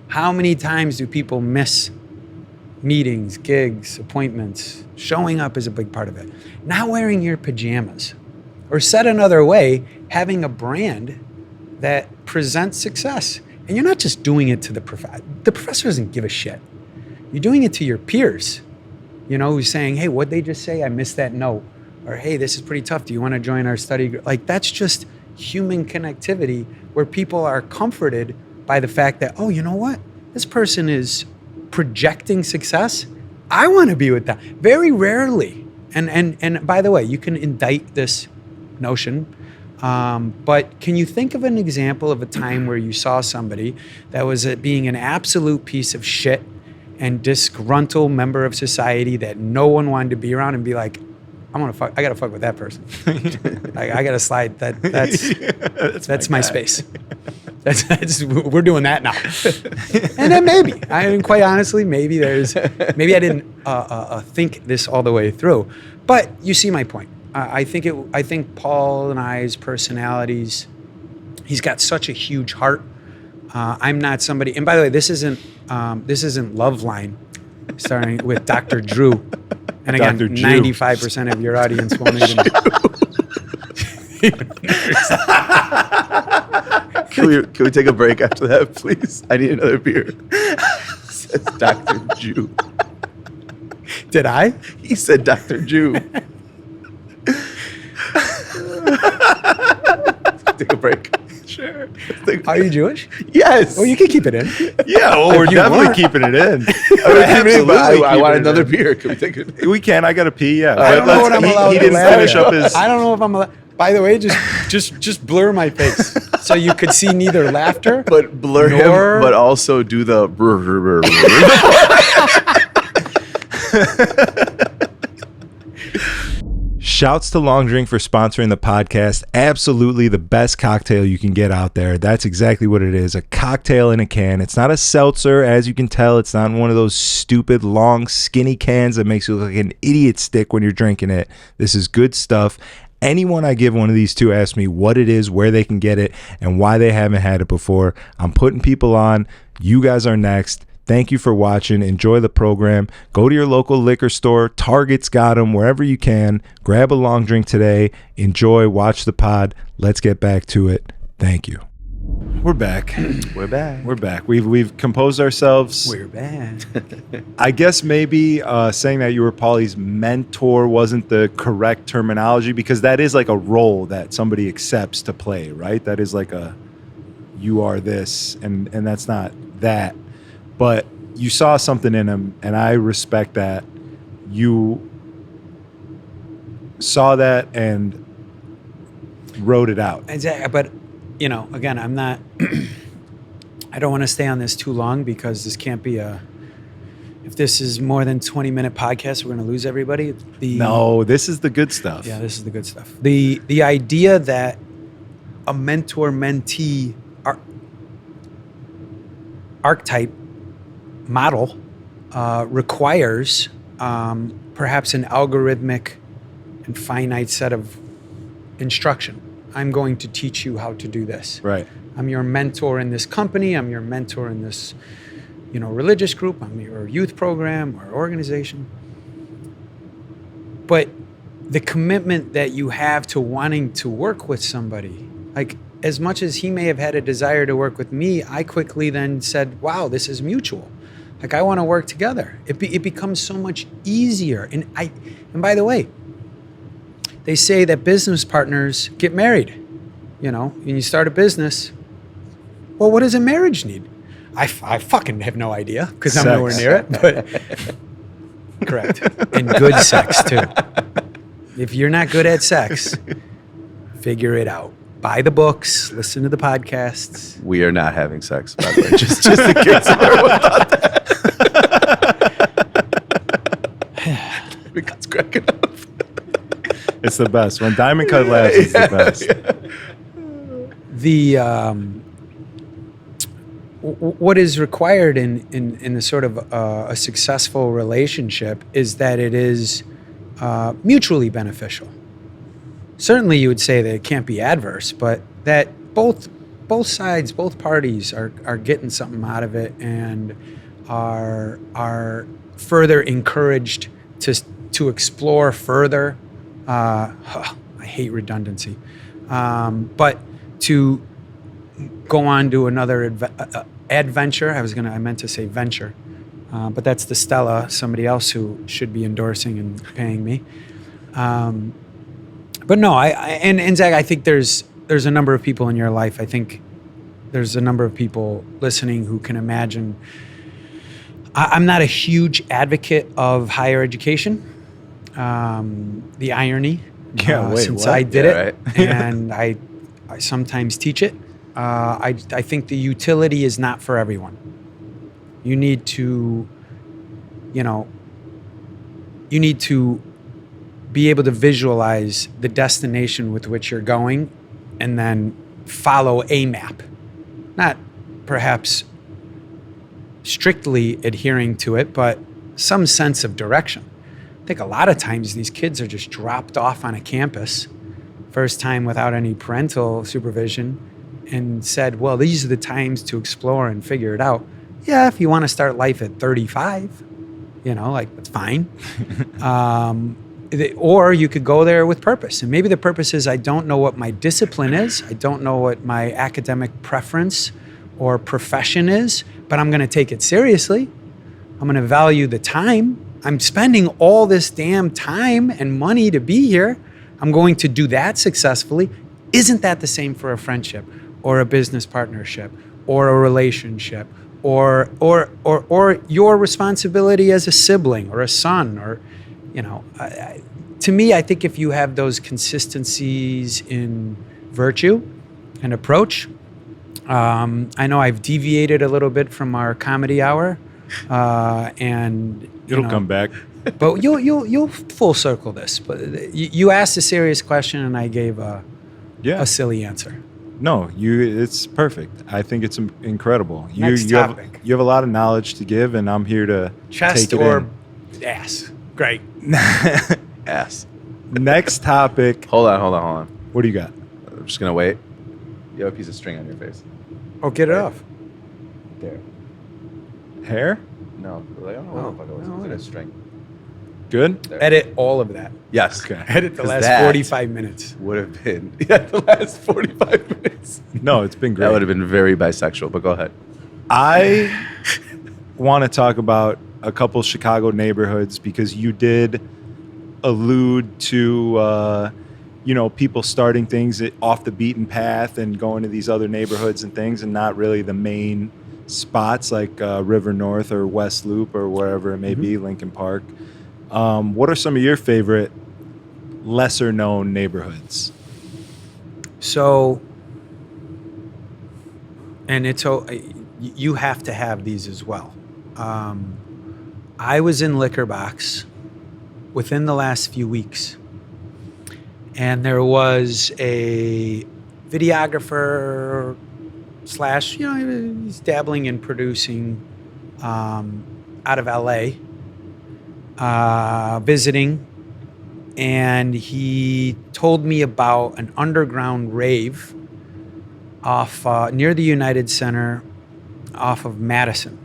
How many times do people miss meetings, gigs, appointments. Showing up is a big part of it. Not wearing your pajamas. Or said another way, having a brand that presents success. And you're not just doing it to the professor. The professor doesn't give a shit. You're doing it to your peers, you know, who's saying, hey, what'd they just say? I missed that note. Or, hey, this is pretty tough. Do you want to join our study group? Like, that's just human connectivity where people are comforted by the fact that, oh, you know what? This person is projecting success. I want to be with them. Very rarely. And by the way, you can indict this notion. But can you think of an example of a time where you saw somebody that was being an absolute piece of shit and disgruntled member of society that no one wanted to be around and be like, I gotta fuck with that person. I gotta slide. That's my space. We're doing that now. And then maybe, quite honestly, maybe I didn't think this all the way through. But you see my point. I think Paul and I's personalities. He's got such a huge heart. I'm not somebody. And by the way, this isn't Loveline, starring with Dr. Drew. And again, 95% of your audience won't even. Can we take a break after that, please? I need another beer. Says Dr. Jew. Did I? He said Dr. Jew. Take a break. Sure. Are you Jewish? Yes. Oh, you can keep it in. Yeah, well, we're definitely keeping it in. I want another beer. Can we take it? We can. I got to pee. Yeah. I don't know what I'm allowed He to didn't laugh finish at. up his. I don't know if I'm allowed. By the way, just blur my face so you could see neither laughter, but blur him, but also do the. Shouts to Long Drink for sponsoring the podcast. Absolutely the best cocktail you can get out there. That's exactly what it is. A cocktail in a can. It's not a seltzer. As you can tell, it's not one of those stupid, long, skinny cans that makes you look like an idiot stick when you're drinking it. This is good stuff. Anyone I give one of these to asks me what it is, where they can get it, and why they haven't had it before. I'm putting people on. You guys are next. Thank you for watching. Enjoy the program. Go to your local liquor store. Target's got them. Wherever you can. Grab a long drink today. Enjoy. Watch the pod. Let's get back to it. Thank you. We're back. We're back. We're back. We've composed ourselves. We're back. I guess maybe saying that you were Paulie's mentor wasn't the correct terminology, because that is like a role that somebody accepts to play, right? That is like you are this, and that's not that. But you saw something in him, and I respect that. You saw that and wrote it out. Exactly. But, you know, again, I'm not, I don't want to stay on this too long, because this can't be if this is more than 20-minute podcast, we're going to lose everybody. No, this is the good stuff. Yeah, this is the good stuff. The idea that a mentor-mentee archetype model requires perhaps an algorithmic and finite set of instruction. I'm going to teach you how to do this. Right. I'm your mentor in this company. I'm your mentor in this, religious group. I'm your youth program or organization. But the commitment that you have to wanting to work with somebody, like, as much as he may have had a desire to work with me, I quickly then said, wow, this is mutual. Like, I want to work together. It becomes so much easier. And by the way, they say that business partners get married. When you start a business, well, what does a marriage need? I fucking have no idea, because I'm nowhere near it. But correct. And good sex too. If you're not good at sex, figure it out. Buy the books, listen to the podcasts. We are not having sex, by the way. just in case everyone thought that. Because cracking up. It's the best. When Diamond Cut laughs, it's the best. Yeah. What is required in the sort of a successful relationship is that it is mutually beneficial. Certainly, you would say that it can't be adverse, but that both sides, both parties are getting something out of it and are further encouraged to explore further. I hate redundancy, but to go on to another adventure. I meant to say venture, but that's the Stella, somebody else who should be endorsing and paying me. But no, and Zach, I think there's a number of people in your life. I think there's a number of people listening who can imagine. I'm not a huge advocate of higher education. The irony, since I did it, right? And I sometimes teach it. I think the utility is not for everyone. You need to be able to visualize the destination with which you're going and then follow a map. Not perhaps strictly adhering to it, but some sense of direction. I think a lot of times these kids are just dropped off on a campus, first time without any parental supervision, and said, well, these are the times to explore and figure it out. Yeah, if you want to start life at 35, that's fine. Or you could go there with purpose. And maybe the purpose is, I don't know what my discipline is. I don't know what my academic preference or profession is, but I'm going to take it seriously. I'm going to value the time. I'm spending all this damn time and money to be here. I'm going to do that successfully. Isn't that the same for a friendship or a business partnership or a relationship or your responsibility as a sibling or a son or, to me, I think if you have those consistencies in virtue and approach, I know I've deviated a little bit from our comedy hour, and it'll come back. But you'll full circle this. But you asked a serious question, and I gave a silly answer. No, it's perfect. I think it's incredible. Next topic. You have a lot of knowledge to give, and I'm here to chest take it or in. ass. Great. Ass. Next topic. Hold on. What do you got? I'm just gonna wait. You have a piece of string on your face. Oh, get it off. There. Hair? No, I don't know what the fuck it was. It was in a string. Good? There. Edit all of that. Yes. Okay. Edit the last 45 minutes. Would have been the last 45 minutes. No, it's been great. That would have been very bisexual, but go ahead. I want to talk about a couple Chicago neighborhoods because you did allude to people starting things off the beaten path and going to these other neighborhoods and things, and not really the main spots like River North or West Loop or wherever it may be, Lincoln Park. What are some of your favorite lesser known neighborhoods? So, and you have to have these as well. I was in Liquor Box within the last few weeks, and there was a videographer / he's dabbling in producing out of LA, visiting, and he told me about an underground rave off near the United Center off of Madison.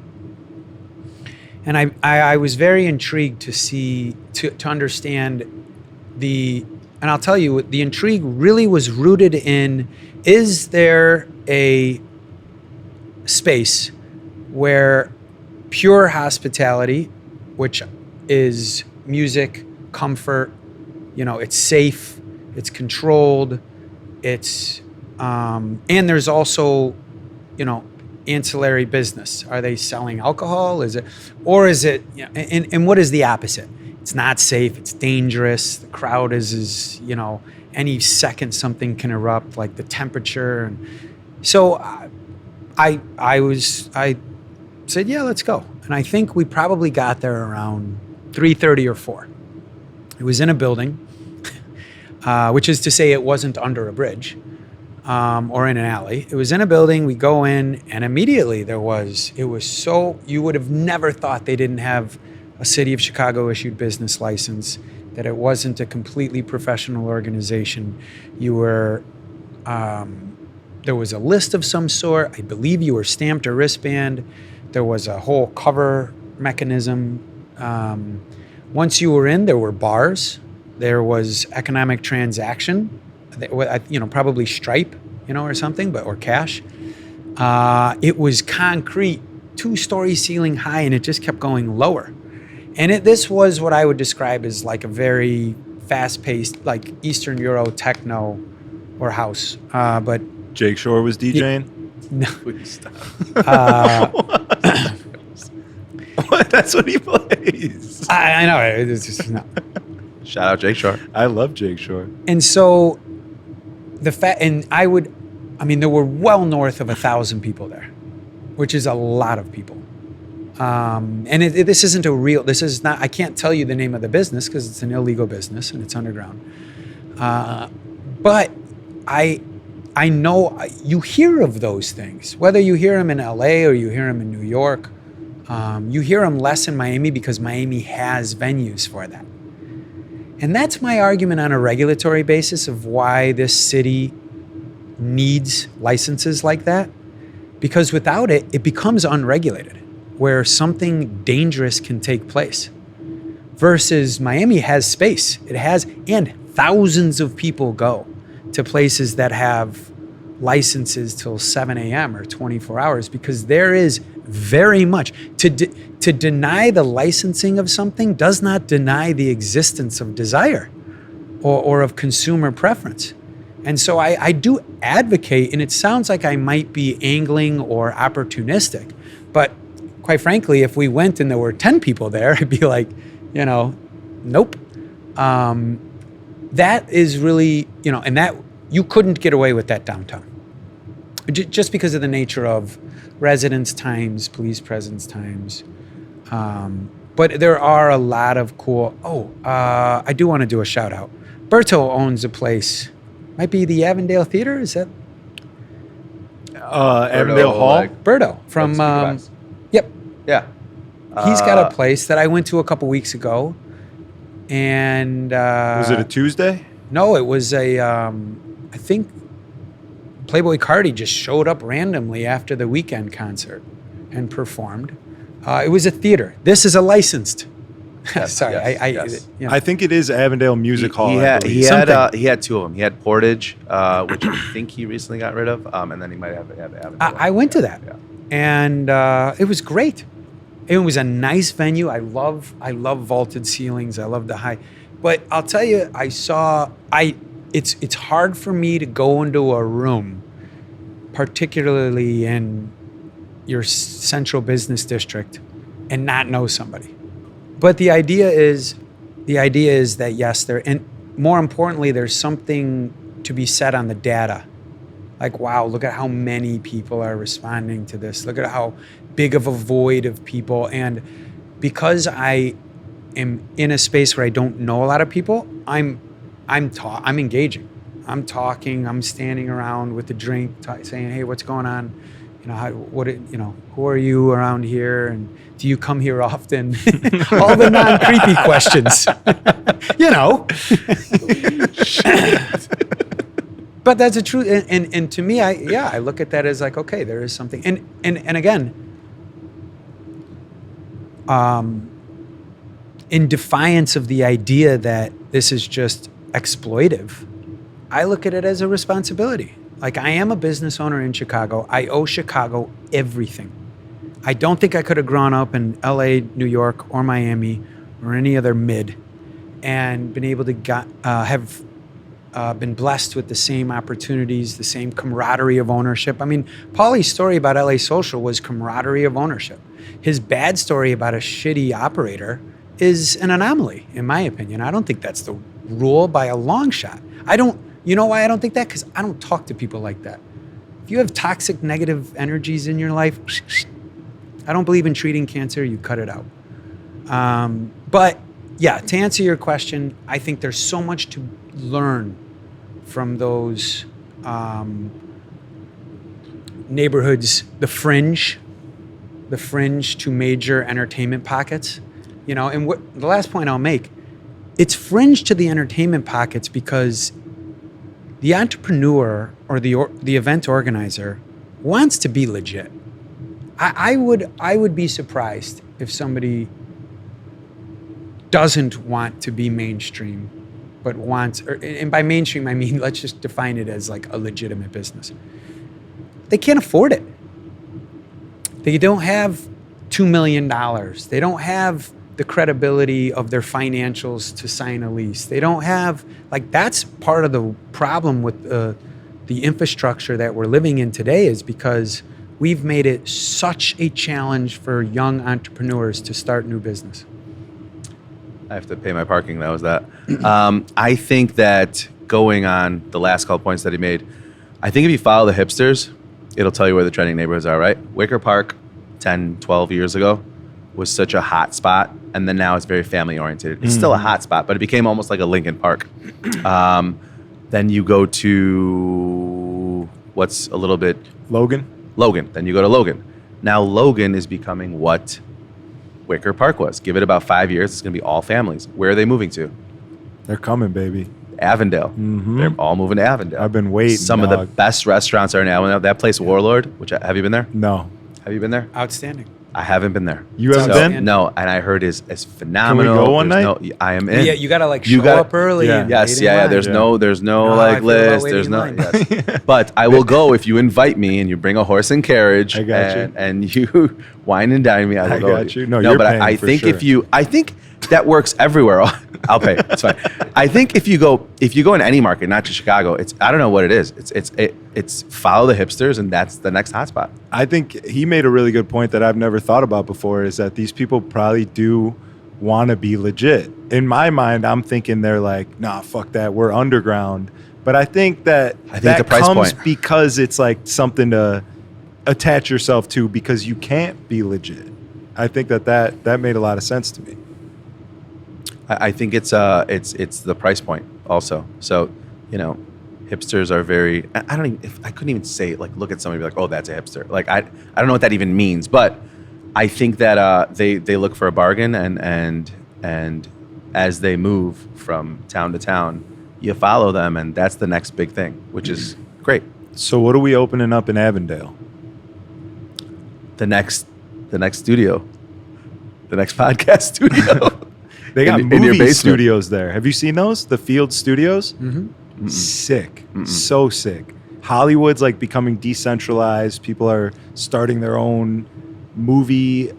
And I was very intrigued to understand and I'll tell you, the intrigue really was rooted in, is there a space where pure hospitality, which is music, comfort, it's safe, it's controlled, it's, and there's also, ancillary business. Are they selling alcohol? Is it, and what is the opposite? It's not safe. It's dangerous. The crowd is any second something can erupt, like the temperature. And so I said, yeah, let's go. And I think we probably got there around 3:30 or 4. It was in a building, which is to say it wasn't under a bridge. Or in an alley. It was in a building. We go in, and immediately it was so, you would have never thought they didn't have a City of Chicago issued business license, that it wasn't a completely professional organization. You were, there was a list of some sort. I believe you were stamped a wristband. There was a whole cover mechanism Once you were in, there were bars, there was economic transaction, probably Stripe, or something, or cash. It was concrete, 2-story ceiling high, and it just kept going lower. And this was what I would describe as like a very fast-paced, like Eastern Euro techno or house. But Jake Shore was DJing? no. Please stop. That's what he plays. I know. It's just, no. Shout out Jake Shore. I love Jake Shore. And so there were well north of 1,000 people there, which is a lot of people. This isn't I can't tell you the name of the business because it's an illegal business and it's underground. But I know you hear of those things, whether you hear them in LA or you hear them in New York. You hear them less in Miami because Miami has venues for that. And that's my argument on a regulatory basis of why this city needs licenses like that. Because without it, it becomes unregulated, where something dangerous can take place. Versus Miami has space. It has, and thousands of people go to places that have licenses till 7 a.m. or 24 hours because there is very much to deny the licensing of something does not deny the existence of desire or of consumer preference. And so I do advocate, and it sounds like I might be angling or opportunistic, but quite frankly, if we went and there were 10 people there, I'd be like, nope. That is really, and that you couldn't get away with that downtown. Just because of the nature of residence times, police presence times. But there are a lot of cool, I do want to do a shout out. Berto owns a place, might be the Avondale Theater, is that? Avondale Hall? Berto from, yep. Yeah. He's got a place that I went to a couple weeks ago. And was it a Tuesday? No, it was I think Playboy Cardi just showed up randomly after the weekend concert and performed. It was a theater. This is a licensed. Yes, Sorry, yes. I think it is Avondale Music Hall. He I had believe. 2 of them. He had Portage, which I think he recently got rid of, and then he might have Avondale. I went to that, yeah. and it was great. It was a nice venue. I love vaulted ceilings. I love the high, but I'll tell you, it's hard for me to go into a room, particularly in your central business district, and not know somebody. But the idea is that yes, and more importantly, there's something to be said on the data. Like, wow, look at how many people are responding to this. Look at how big of a void of people. And because I am in a space where I don't know a lot of people, I'm engaging. I'm talking. I'm standing around with a drink, saying, "Hey, what's going on? Who are you around here? And do you come here often?" All the non-creepy questions. But that's a truth. And to me, I look at that as like, okay, there is something. And again, in defiance of the idea that this is just exploitive, I look at it as a responsibility. Like, I am a business owner in Chicago. I owe Chicago everything. I don't think I could have grown up in LA, New York, or Miami, or any other mid, and been able to have been blessed with the same opportunities, the same camaraderie of ownership. I mean, Paulie's story about LA Social was camaraderie of ownership. His bad story about a shitty operator is an anomaly, in my opinion. I don't think that's the rule by a long shot. You know why I don't think that? Because I don't talk to people like that. If you have toxic, negative energies in your life, I don't believe in treating cancer. You cut it out. But yeah, to answer your question, I think there's so much to learn from those neighborhoods, the fringe to major entertainment pockets. And the last point I'll make, it's fringe to the entertainment pockets because the entrepreneur or the event organizer wants to be legit. I would be surprised if somebody doesn't want to be mainstream, but wants, and by mainstream, I mean, let's just define it as like a legitimate business. They can't afford it. They don't have $2 million. They don't have the credibility of their financials to sign a lease. They don't have, like, that's part of the problem with the infrastructure that we're living in today, is because we've made it such a challenge for young entrepreneurs to start new business. I have to pay my parking. That was that. I think that going on the last couple points that he made, I think if you follow the hipsters, it'll tell you where the trending neighborhoods are, right? Wicker Park 10, 12 years ago was such a hot spot, and then now it's very family oriented. It's still a hot spot, but it became almost like a Lincoln Park. Then you go to what's a little bit... Logan. Then you go to Logan. Now Logan is becoming what Wicker Park was. Give it about 5 years, it's going to be all families. Where are they moving to? They're coming, baby. Avondale. They're all moving to Avondale. I've been waiting. Some of the best restaurants are in Avondale. That place, Warlord, which have you been there? No. Have you been there? Outstanding. I haven't been there. You haven't been? No, and I heard is phenomenal. Can we go one night? I am in. Yeah, you gotta like show up early. Yeah. And Yes, wait in line. There's no No, I like feel about list. waiting There's in no. line. Yes. But I will go if you invite me and you bring a horse and carriage. I got you. And you wine and dine me. I will I go got with you. No, you're but paying I for think sure. I think that works everywhere. I'll pay. It's fine. I think if you go in any market, not just Chicago, I don't know what it is. It's follow the hipsters, and that's the next hotspot. I think he made a really good point that I've never thought about before, is that these people probably do want to be legit. In my mind, I'm thinking they're like, nah, fuck that, we're underground. But I think that the price comes point. because it's like something to attach yourself to, because you can't be legit. I think that made a lot of sense to me. I think it's the price point also. So, hipsters are very. I couldn't even say it. Like, look at somebody and be like, oh, that's a hipster. Like, I don't know what that even means, but I think that they look for a bargain, and as they move from town to town, you follow them, and that's the next big thing, which is great. So what are we opening up in Avondale? The next studio, the next podcast studio. They got in your movie basement. studios there. Have you seen those? The Field Studios? Mm-hmm. Sick. So sick. Hollywood's like becoming decentralized. People are starting their own movie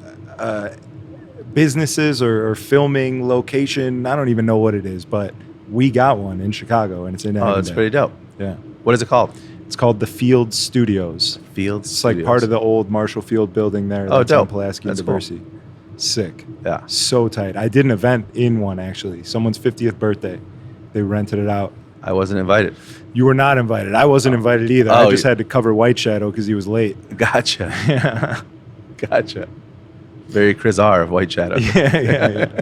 businesses or filming location. I don't even know what it is, but we got one in Chicago, and it's in Avondale. Oh, that's pretty dope. Yeah. What is it called? It's called the Field Studios. Field It's like part of the old Marshall Field building there. Oh, that's on dope. Pulaski That's University. Sick. Yeah. So tight. I did an event in one, actually. Someone's 50th birthday. They rented it out. I wasn't invited. You were not invited. I wasn't invited either. Oh, I just had to cover White Shadow because he was late. Gotcha. Yeah. Gotcha. Very Chris R of White Shadow. Yeah.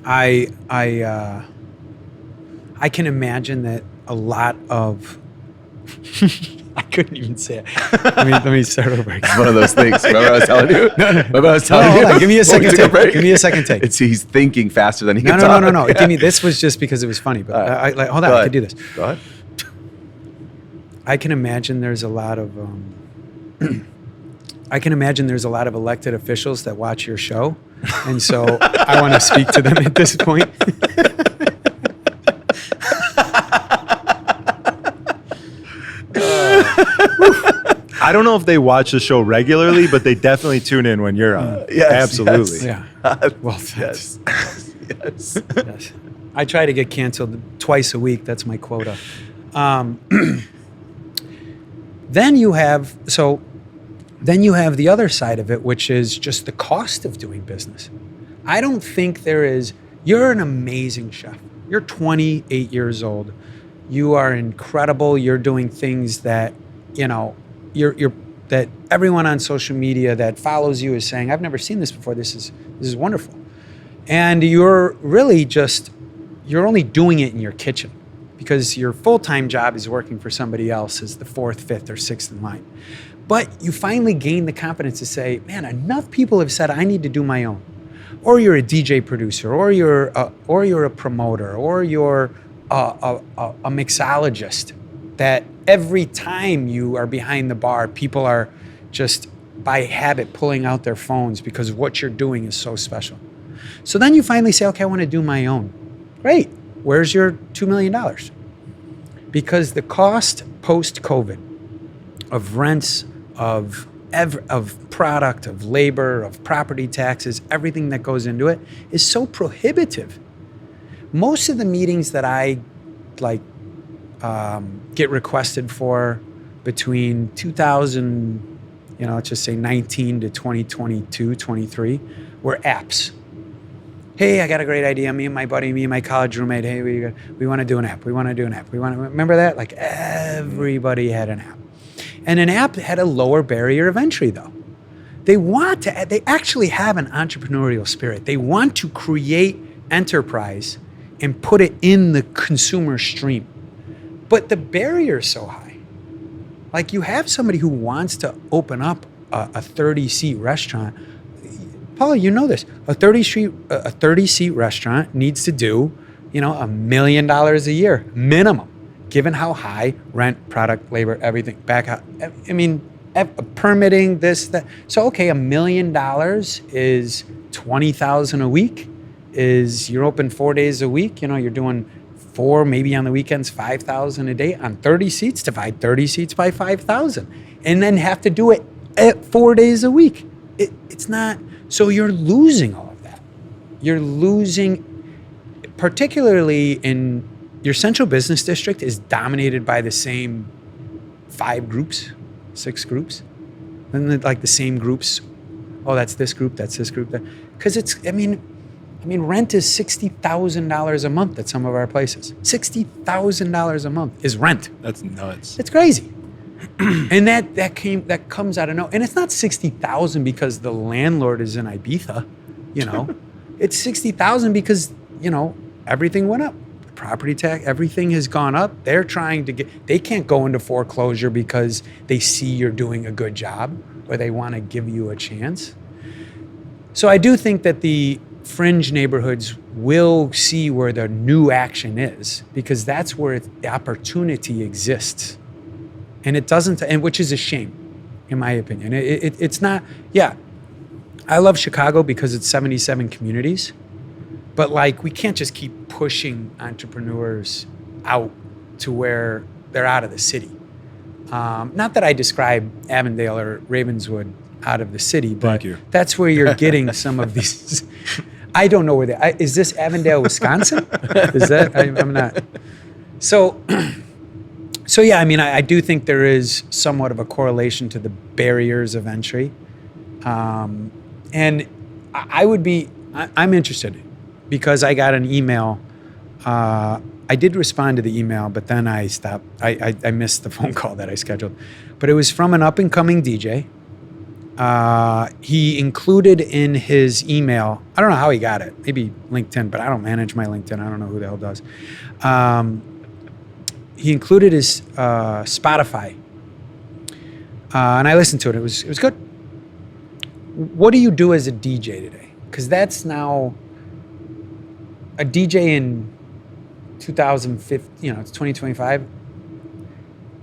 I can imagine that a lot of I couldn't even say it. Let me start over again. It's one of those things. Remember I was telling you? Remember I was No, telling hold you? on. Give me a Before we second took a take. break? Give me a second take. He's thinking faster than he No, can no, talk. no, no, no. Yeah. Give me. This was just because it was funny. But hold on, Go I ahead. could do this. Go ahead. I can imagine there's a lot of I can imagine there's a lot of elected officials that watch your show, and so I want to speak to them at this point. I don't know if they watch the show regularly, but they definitely tune in when you're on. Yes, Absolutely. Yeah. Well, Yes. Yes. yes. I try to get canceled twice a week. That's my quota. Then you have the other side of it, which is just the cost of doing business. I don't think you're an amazing chef. You're 28 years old. You are incredible. You're doing things that, that everyone on social media that follows you is saying, I've never seen this before. This is wonderful. And you're really you're only doing it in your kitchen because your full-time job is working for somebody else as the fourth, fifth, or sixth in line. But you finally gain the confidence to say, man, enough people have said I need to do my own. Or you're a DJ producer, or you're a promoter, or you're a mixologist, that every time you are behind the bar, people are just by habit pulling out their phones because what you're doing is so special. So then you finally say, okay, I want to do my own. Great. Where's your $2 million? Because the cost post-COVID of rents, of product, of labor, of property taxes, everything that goes into it is so prohibitive. Most of the meetings that I get requested for between 2000, let's just say 19 to 2022, 23, were apps. Hey, I got a great idea. Me and my buddy, me and my college roommate. Hey, we want to do an app. We want to do an app. Remember that? Like everybody had an app. And an app had a lower barrier of entry though. They actually have an entrepreneurial spirit. They want to create enterprise and put it in the consumer stream. But the barrier is so high. Like you have somebody who wants to open up a 30-seat restaurant. Paul, you know this. A 30-seat restaurant needs to do, $1 million a year minimum, given how high rent, product, labor, everything back out. I mean, permitting this, that. So okay, $1 million is $20,000 a week. You're open 4 days a week. You're doing 4, maybe on the weekends, 5,000 a day on 30 seats. Divide 30 seats by 5,000, and then have to do it at 4 days a week. It's not. So you're losing all of that. You're losing, particularly in your central business district is dominated by the same 5 groups, 6 groups, and like the same groups. Oh, that's this group, that's this group. Because I mean, rent is $60,000 a month at some of our places. $60,000 a month is rent. That's nuts. It's crazy. And that comes out of nowhere. And it's not $60,000 because the landlord is in Ibiza, It's $60,000 because, everything went up. Property tax, everything has gone up. They're trying to they can't go into foreclosure because they see you're doing a good job or they want to give you a chance. So I do think that the fringe neighborhoods will see where the new action is because that's where the opportunity exists. And it doesn't, and which is a shame, in my opinion. It's not, I love Chicago because it's 77 communities, but we can't just keep pushing entrepreneurs out to where they're out of the city. Not that I describe Avondale or Ravenswood out of the city, but that's where you're getting some of these. I don't know where is this Avondale, Wisconsin? Is that, I'm not. So yeah, I do think there is somewhat of a correlation to the barriers of entry. And I'm interested because I got an email. I did respond to the email, but then I stopped. I missed the phone call that I scheduled. But it was from an up-and-coming DJ. He included in his email, I don't know how he got it, maybe LinkedIn, but I don't manage my LinkedIn. I don't know who the hell does. He included his Spotify, and I listened to it. It was good. What do you do as a DJ today? Because that's now a DJ in 2015. It's 2025.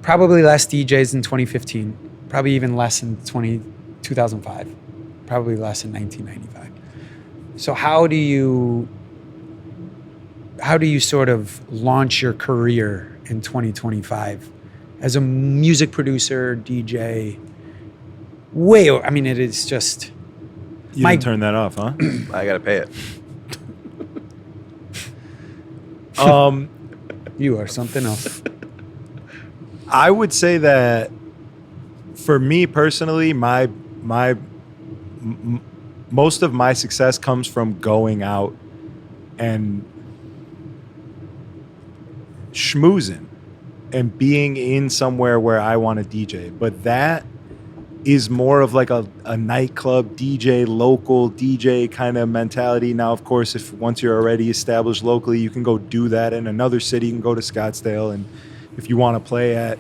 Probably less DJs in 2015. Probably even less in 2005. Probably less in 1995. So how do you sort of launch your career in 2025 as a music producer, DJ? It is just. You didn't turn that off, huh? I gotta pay it. You are something else. I would say that for me personally, most of my success comes from going out and schmoozing and being in somewhere where I want to DJ. But that is more of like a nightclub DJ, local DJ kind of mentality. Now, of course, once you're already established locally, you can go do that in another city. You can go to Scottsdale, and if you want to play at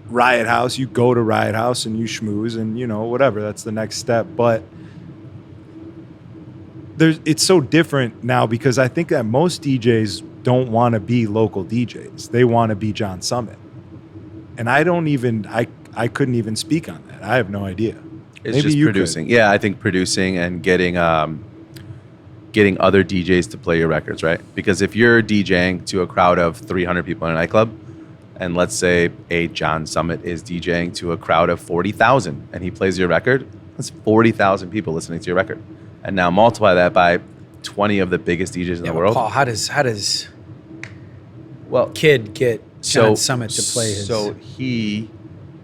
Riot House, you go to Riot House and you schmooze and, whatever. That's the next step. But it's so different now because I think that most DJs don't want to be local DJs. They want to be John Summit. And I couldn't even speak on that. I have no idea. It's Maybe just you producing. Yeah, I think producing and getting other DJs to play your records, right? Because if you're DJing to a crowd of 300 people in a nightclub, and let's say a John Summit is DJing to a crowd of 40,000 and he plays your record, that's 40,000 people listening to your record. And now multiply that by 20 of the biggest DJs in the world. Paul, how does Well, Kid get John Summit to play his? So he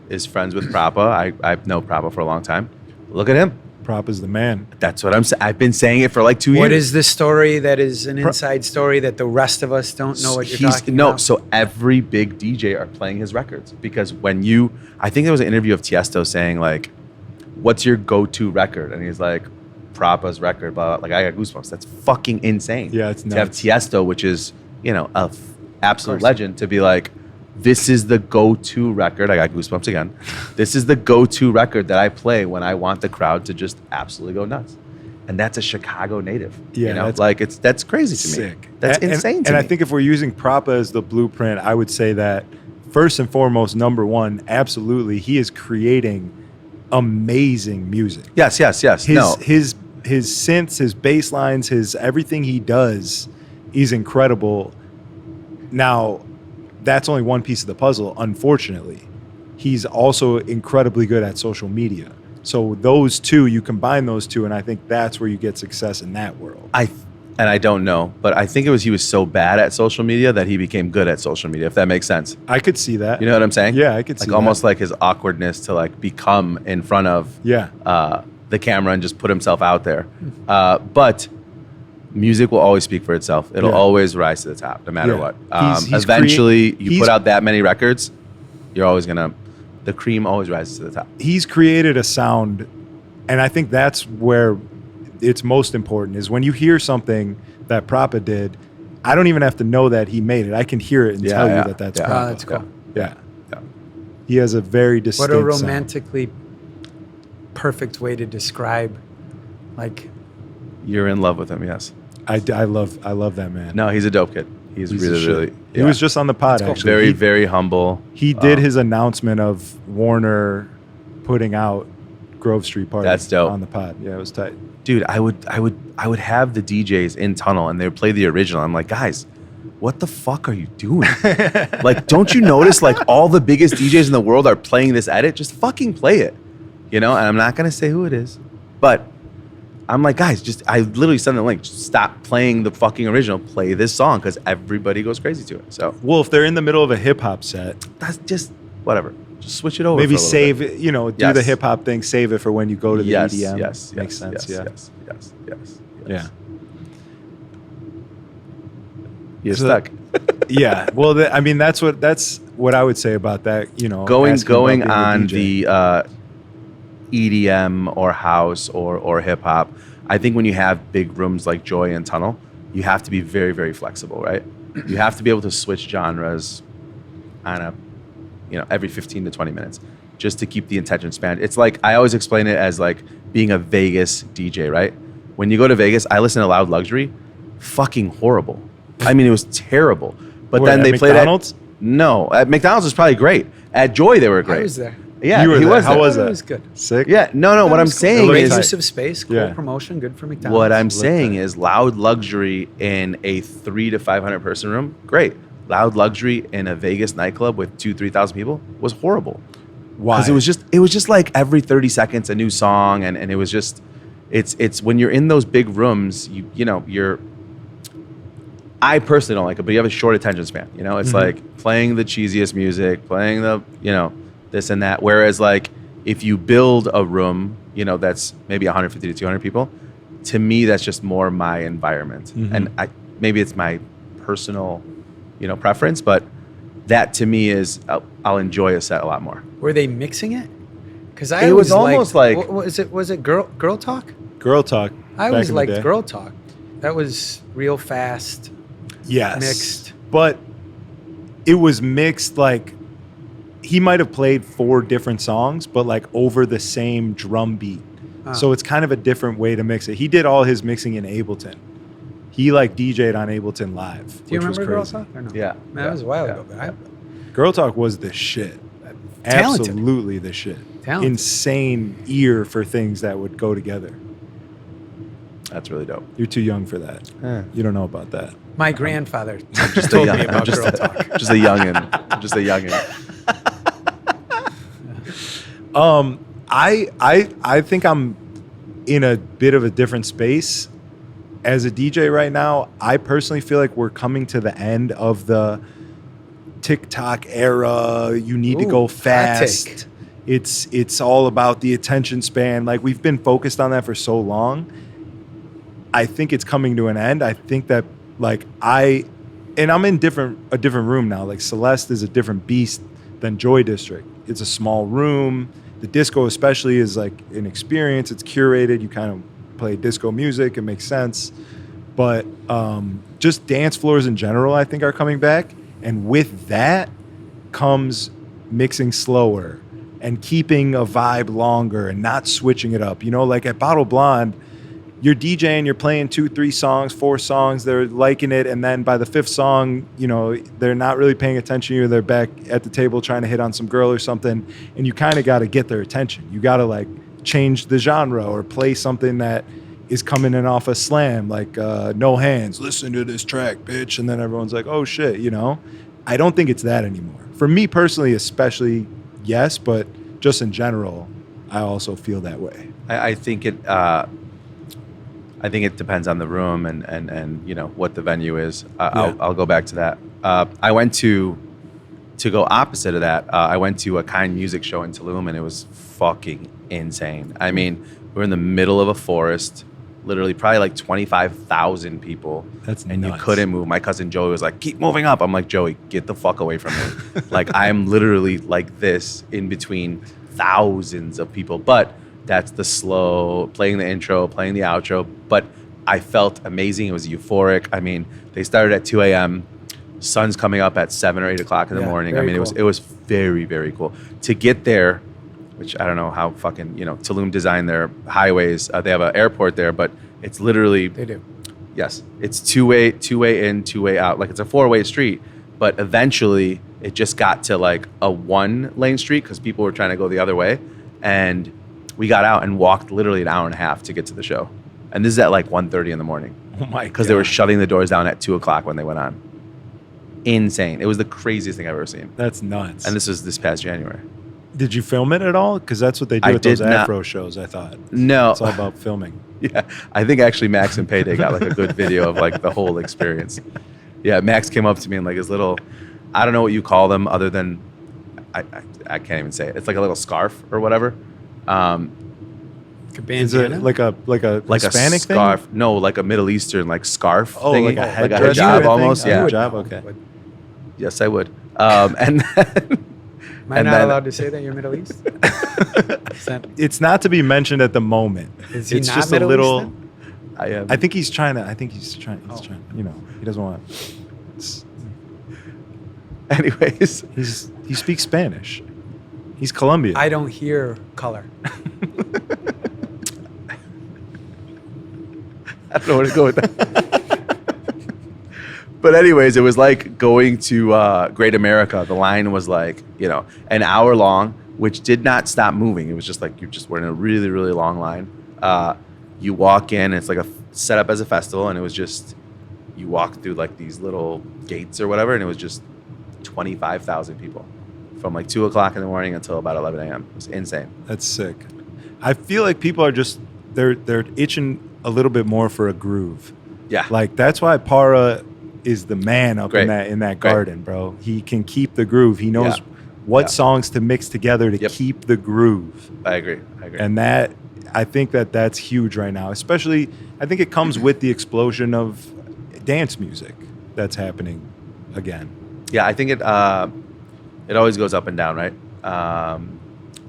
is friends with Prappa. I've known Prappa for a long time. Look at him. Prop is the man. That's what I'm saying. I've been saying it for like 2 years. What is the story that is an inside story that the rest of us don't know what you're talking about? No, so every big DJ are playing his records because I think there was an interview of Tiesto saying like, what's your go-to record? And he's like, Prappa's record, blah, blah. Like I got goosebumps. That's fucking insane. Yeah, it's nuts. To have Tiesto, which is, a absolute legend, to be like, this is the go-to record. I got goosebumps again. This is the go-to record that I play when I want the crowd to just absolutely go nuts. And that's a Chicago native. Yeah, that's crazy to me. Sick. That's insane to me. And I think if we're using Prappa as the blueprint, I would say that first and foremost, number one, absolutely, he is creating amazing music. Yes. His synths, his bass lines, his everything he does is incredible. Now, that's only one piece of the puzzle, unfortunately. He's also incredibly good at social media. So those two, you combine those two, and I think that's where you get success in that world. I don't know, but I think he was so bad at social media that he became good at social media, if that makes sense. I could see that. You know what I'm saying? Yeah, I could see that. Like almost like his awkwardness to like become in front of the camera and just put himself out there. But music will always speak for itself. It'll always rise to the top, no matter what. Eventually, you put out that many records, you're always the cream always rises to the top. He's created a sound, and I think that's where it's most important, is when you hear something that Prappa did, I don't even have to know that he made it. I can hear it and tell you that that's Prappa. That's cool. Yeah. He has a very distinct What a sound. romantically perfect way to describe, like... You're in love with him, yes. I love that man. No, he's a dope kid. He's really. He was just on the pod, actually. Very, very humble. He did his announcement of Warner putting out Grove Street Party. That's dope. On the pod. Yeah, it was tight. Dude, I would have the DJs in Tunnel and they would play the original. I'm like, guys, what the fuck are you doing? Like, don't you notice like all the biggest DJs in the world are playing this edit? Just fucking play it. And I'm not gonna say who it is, but I'm like, guys, I literally sent the link. Just stop playing the fucking original. Play this song because everybody goes crazy to it. So, well, if they're in the middle of a hip hop set, that's just whatever. Just switch it over. Maybe save it. Do the hip hop thing. Save it for when you go to the EDM. Yes, makes sense. Yes. Yeah. You're stuck. Yeah. Well, that's what I would say about that. Going on the EDM or house or hip hop, I think when you have big rooms like Joy and Tunnel, you have to be very, very flexible, right? You have to be able to switch genres on every 15 to 20 minutes just to keep the attention span. It's like, I always explain it as like being a Vegas DJ, right? When you go to Vegas, I listen to Loud Luxury, fucking horrible. I mean, it was terrible. But then they played McDonald's? No, at McDonald's was probably great. At Joy, they were great. I was there. Yeah, you were he there. was How there. was that? It was good. Sick? Yeah, no. What I'm saying Great is, use of space, cool promotion, good for McDonald's. what I'm saying is, Loud Luxury in a 300 to 500 person room, great. Loud Luxury in a Vegas nightclub with 2,000-3,000 people was horrible. Why? Because it was just like every 30 seconds a new song, and it was just, it's when you're in those big rooms, you're. I personally don't like it, but you have a short attention span. It's like playing the cheesiest music, playing the this and that. Whereas like if you build a room, that's maybe 150 to 200 people, to me that's just more my environment. And maybe it's my personal, preference, but that to me is I'll enjoy a set a lot more. Were they mixing it? Because It was almost like was it girl talk? Girl talk. I always liked day. girl talk. That was real fast. Yes. Mixed. But it was mixed like he might have played 4 different songs, but like over the same drum beat. So it's kind of a different way to mix it. He did all his mixing in Ableton. He like DJ'd on Ableton Live. Do you remember Girl crazy. Talk or no? Yeah. Man, that was a while ago. But Girl Talk was the shit. Talented. Absolutely the shit. Talented. insane ear for things that would go together. That's really dope. You're too young for that. You don't know about that. My grandfather Just told a me young, about just girl a, talk. just a youngin. Just a youngin. I think I'm in a bit of a different space as a DJ right now. I personally feel like we're coming to the end of the TikTok era. You need to Ooh, go hot fast. take. It's all about the attention span. Like, we've been focused on that for so long. I think it's coming to an end. I think that, like, I'm in a different room now. Like, Celeste is a different beast than Joy District. It's a small room. The disco especially is like an experience. It's curated. You kind of play disco music. It makes sense. But just dance floors in general, I think, are coming back. And with that comes mixing slower and keeping a vibe longer and not switching it up. You know, like at Bottle Blonde, you're DJing, you're playing 2, 3 songs, 4 songs, they're liking it, and then by the 5th song, you know, they're not really paying attention to you, they're back at the table trying to hit on some girl or something, and you kind of got to get their attention. You got to, like, change the genre or play something that is coming in off a slam, like No Hands, listen to this track, bitch, and then everyone's like, oh shit, you know? I don't think it's that anymore. For me personally, especially, yes, but just in general, I also feel that way. I think it depends on the room and you know what the venue is. I'll go back to that. I went to go opposite of that. I went to a Kind Music show in Tulum, and it was fucking insane. I mean, we're in the middle of a forest, literally probably like 25,000 people. That's and nuts. You couldn't move. My cousin Joey was like, "Keep moving up." I'm like, "Joey, get the fuck away from me." Like, I'm literally like this in between thousands of people, but that's the slow, playing the intro, playing the outro. But I felt amazing. It was euphoric. I mean, they started at 2 a.m. Sun's coming up at 7 or 8 o'clock in the morning. I mean, cool. it was very, very cool. To get there, which I don't know how fucking, you know, Tulum designed their highways. They have an airport there, but it's literally... They do. Yes. It's two-way in, two-way out. Like, it's a 4-way street. But eventually, it just got to, like, a 1-lane street because people were trying to go the other way. And we got out and walked literally an hour and a half to get to the show. And this is at like 1:30 in the morning. Oh my God. Because they were shutting the doors down at 2 o'clock when they went on. Insane. It was the craziest thing I've ever seen. That's nuts. And this was this past January. Did you film it at all? Because that's what they do I with those did not. Afro shows, I thought. No. It's all about filming. Yeah. I think actually Max and Payday got like a good video of like the whole experience. Yeah. Max came up to me and like his little, I don't know what you call them other than, I can't even say it. It's like a little scarf or whatever. Like a Is it bandana? like a Hispanic a scarf? thing? No, like a Middle Eastern like scarf. Oh, thingy. like a headdress hijab kind of almost. thing? Yeah. Hijab, okay. Yes, I would. And then, Am I not allowed to say that you're Middle East? Is that- It's not to be mentioned at the moment. Is he It's not just Middle a little. Eastern? I am. I think he's trying to. He's trying. You know, he doesn't want. Anyways, He speaks Spanish. He's Colombian. I don't hear color. I don't know where to go with that. But anyways, it was like going to Great America. The line was like, you know, an hour long, which did not stop moving. It was just like you just were in a really, really long line. You walk in, and it's like a set up as a festival, and it was just you walk through like these little gates or whatever, and it was just 25,000 people from like 2 o'clock in the morning until about 11 a.m. It was insane. That's sick. I feel like people are just they're itching a little bit more for a groove. Yeah. Like that's why Para is the man up Great. in that Great. garden, bro. He can keep the groove. He knows Yeah. what Yeah. songs to mix together to Yep. keep the groove. I agree. And that I think that's huge right now. Especially I think it comes with the explosion of dance music that's happening again. Yeah, I think it always goes up and down, right?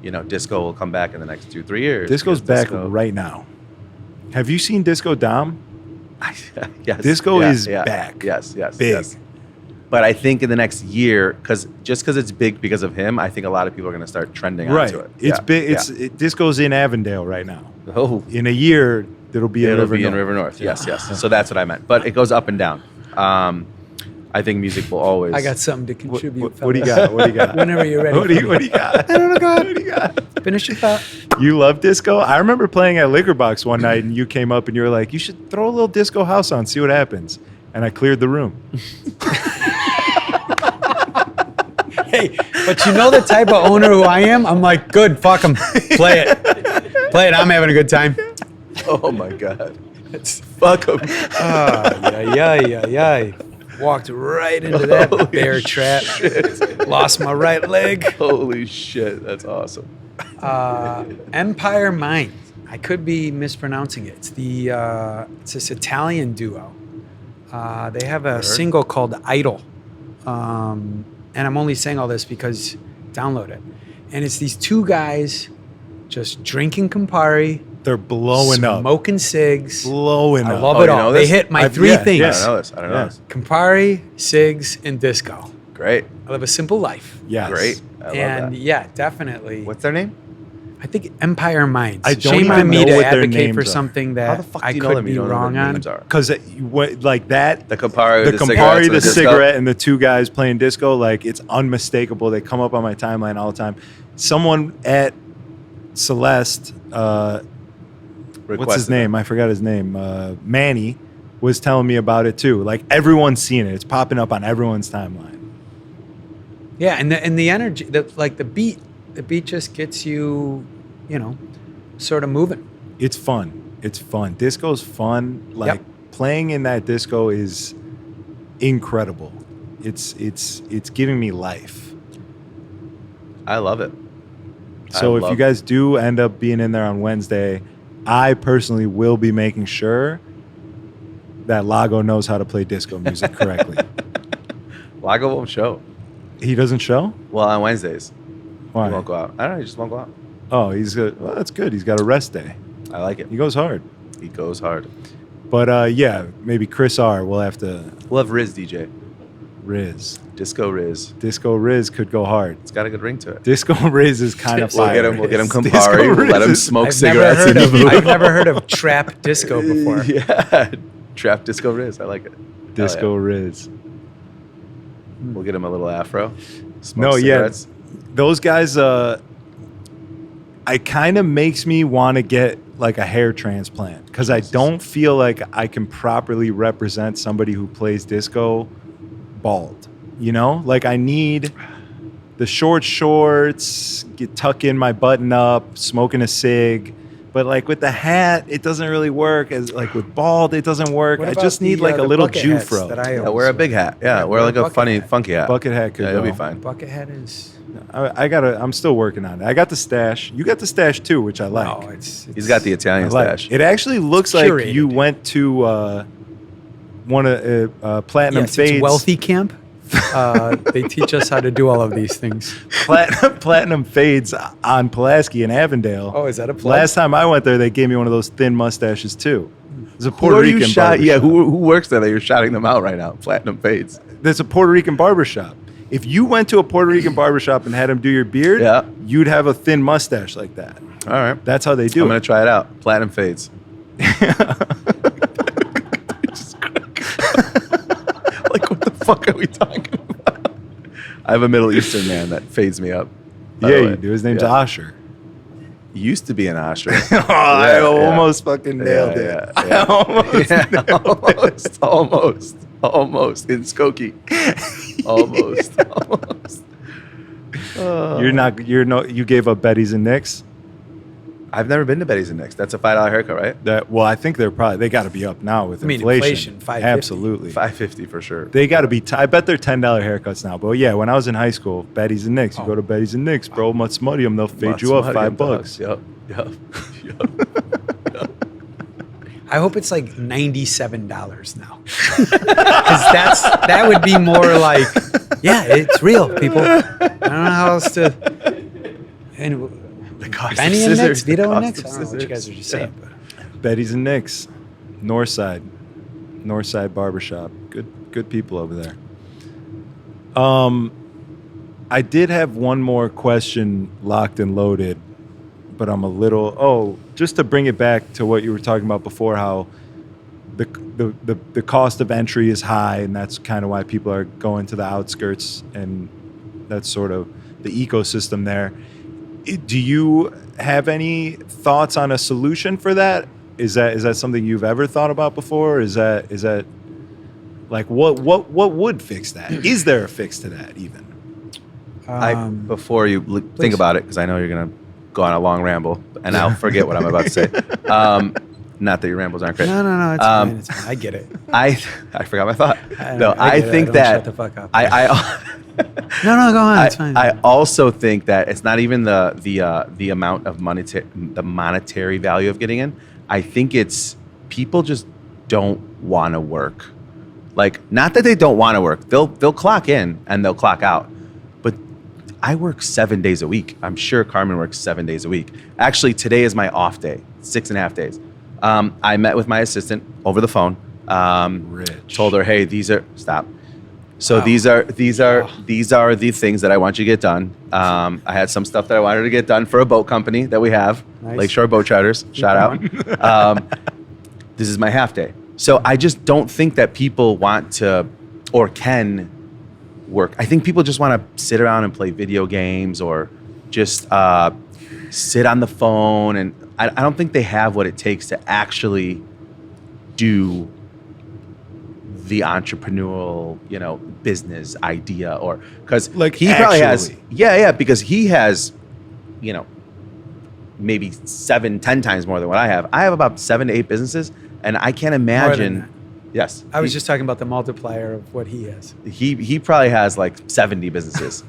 You know, disco will come back in the next 2-3 years. Disco's because back right now. Have you seen Disco Dom? Yes. Disco Yeah, is yeah. back. Yes. Big. Yes. But I think in the next year, because it's big because of him, I think a lot of people are going to start trending Right. onto it. It's Yeah, big. yeah. Disco's in Avondale right now. Oh, In a year, it'll be in it'll River be North. in River North. Yeah. Yes. So that's what I meant. But it goes up and down. I think music will always. I got something to contribute. What do you got? What do you got? Whenever you're ready. What do you got? I don't know. Go ahead. What do you got? Finish your thought. You love disco? I remember playing at Liquor Box one night, and you came up and you were like, "You should throw a little disco house on, see what happens." And I cleared the room. Hey, but you know the type of owner who I am? I'm like, good, fuck them. Play it. Play it. I'm having a good time. Oh my God. Fuck him. Yeah. Walked right into that Holy bear trap. shit. Lost my right leg. Holy shit. That's awesome. Empire Mind. I could be mispronouncing it. It's this Italian duo. They have a single called Idol. And I'm only saying all this because download it. And it's these two guys just drinking Campari, They're blowing up. smoking cigs. Blowing I up. love Oh, it you all. know They this? hit my I've- three yeah, things. I don't know this. I don't know this. Campari, cigs, and disco. Great. I live a simple life. Yes. Great. I love And that. yeah, definitely. What's their name? I think Empire Minds. I don't Shame even on me know to what their advocate for names are. something How the that fuck I do you know could them? be You don't know wrong what their on. names are. Because like that, The Campari, the the Campari, cigarettes, the and disco? cigarette, and the two guys playing disco, like it's unmistakable. They come up on my timeline all the time. Someone at Celeste, what's his Requested name? I forgot his name. Manny was telling me about it too. Like everyone's seeing it. It's popping up on everyone's timeline. Yeah, and the energy, the beat just gets you, sort of moving. It's fun. It's fun. Disco's fun. Like Yep. playing in that disco is incredible. It's giving me life. I love it. So if you guys do end up being in there on Wednesday, I personally will be making sure that Lago knows how to play disco music correctly. Lago won't show. He doesn't show? Well, on Wednesdays. Why? He won't go out. I don't know. He just won't go out. Oh, he's good. Well, that's good. He's got a rest day. I like it. He goes hard. He goes hard. But yeah, maybe Chris R. will have to We'll have Riz DJ. Riz. Disco Riz. Disco Riz could go hard. It's got a good ring to it. Disco Riz is kind of We'll fire. get him Disco Campari. We'll let him Riz. smoke I've cigarettes. I've never heard of trap disco before. Yeah. Trap Disco Riz. I like it. Disco Hell Riz. yeah. We'll get him a little afro. Smoke No, cigarettes. yeah. Those guys, it kind of makes me want to get like a hair transplant because I don't feel like I can properly represent somebody who plays disco bald. Like I need the shorts, tuck in my button up, smoking a cig. But like with the hat, it doesn't really work. As like with bald, it doesn't work. What I about just need the, like a the little bucket hats Jufro. that I Yeah, always wear a wear? big hat. Yeah, Yeah, wear wear like a a bucket funny, hat. funky hat. Bucket hat could Yeah, it'll go. be fine. Bucket hat is. I'm still working on it. I got the stash. You got the stash too, which I like. No, it's He's got the I Italian like stash. it. It actually looks like Curated. you went to one of Platinum yes, Fades. it's Wealthy Camp. They teach us how to do all of these things. Platinum Fades on Pulaski in Avondale. Oh, is that a plug? Last time I went there, they gave me one of those thin mustaches too. It's a Who Puerto are you Rican shot? Yeah, barbershop. who works there that you're shouting them out right now? Platinum Fades. There's a Puerto Rican barbershop. If you went to a Puerto Rican barbershop and had them do your beard, Yeah. you'd have a thin mustache like that. All right. That's how they do I'm it. going to try it out. Platinum Fades. Like, what the fuck are we talking about? I have a Middle Eastern man that fades me up. by Yeah, the way. you do. His name's Yeah. Asher. Used to be an Asher. I almost fucking nailed it. Yeah. I almost Almost in Skokie. Almost. You gave up Betty's and Nick's. I've never been to Betty's and Nick's. That's a $5 haircut, right? I think they got to be up now with inflation. $5.50. Absolutely. $5.50 for sure. They got to be. I bet they're $10 haircuts now. But yeah, when I was in high school, Betty's and Nick's. You Oh. go to Betty's and Nick's, bro. Much smutty them. They'll fade you up $5. Yep. I hope it's like $97 now. Because that would be more like, yeah, it's real, people. I don't know how else to. And The cost Benny of and scissors. Nick's, Vito the and cost Nick's. I of don't know what you guys are just scissors. saying. But Betty's and Nick's, Northside Barbershop. Good people over there. I did have one more question locked and loaded, but I'm a little. Oh, just to bring it back to what you were talking about before, how the the cost of entry is high, and that's kind of why people are going to the outskirts, and that's sort of the ecosystem there. Do you have any thoughts on a solution for that? Is that something you've ever thought about before? Is that like what would fix that? Is there a fix to that even? Before you think about it, because I know you're gonna go on a long ramble, and I'll forget what I'm about to say. Not that your rambles aren't great. No, it's fine. It's fine. I get it. I forgot my thought. I think it. that Shut the fuck up. No, go on. It's fine. I also think that it's not even the amount of monetary value of getting in. I think it's people just don't want to work. Like, not that they don't want to work. They'll clock in and they'll clock out. But I work 7 days a week. I'm sure Carmen works 7 days a week. Actually, today is my off day, 6.5 days. I met with my assistant over the phone. Rich. Told her, hey, stop. So Wow. these are the things that I want you to get done. I had some stuff that I wanted to get done for a boat company that we have, Nice. Lakeshore Boat Charters. Shout out. This is my half day. So I just don't think that people want to or can work. I think people just want to sit around and play video games or just sit on the phone. And I don't think they have what it takes to actually do the entrepreneurial, business idea, or because Like he probably has, actually. because he has, maybe 7-10 times more than what I have. I have about 7 to 8 businesses, and I can't imagine. that. Yes, I was just talking about the multiplier of what he has. he probably has like 70 businesses,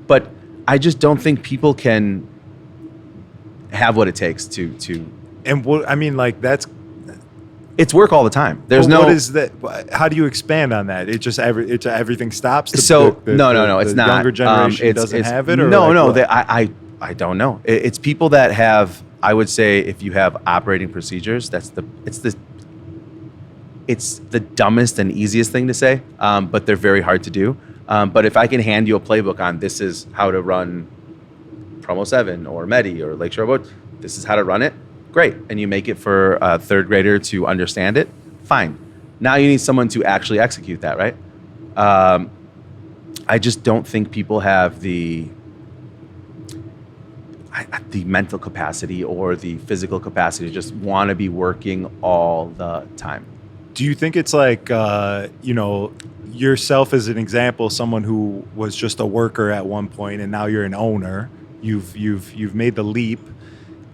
but I just don't think people can have what it takes to. And what I mean, like that's. It's work all the time. There's But no. What is that? How do you expand on that? It just everything stops. No, it's not. Younger generation doesn't have it. Or no, like no. what? I don't know. It's people that have. I would say if you have operating procedures, it's the dumbest and easiest thing to say, but they're very hard to do. But if I can hand you a playbook on this is how to run Promo 7 or Medi or Lakeshore Boat, this is how to run it. Great. And you make it for a third grader to understand it, fine. Now you need someone to actually execute that, right? I just don't think people have the mental capacity or the physical capacity to just want to be working all the time. Do you think it's like, yourself as an example, someone who was just a worker at one point and now you're an owner, you've made the leap.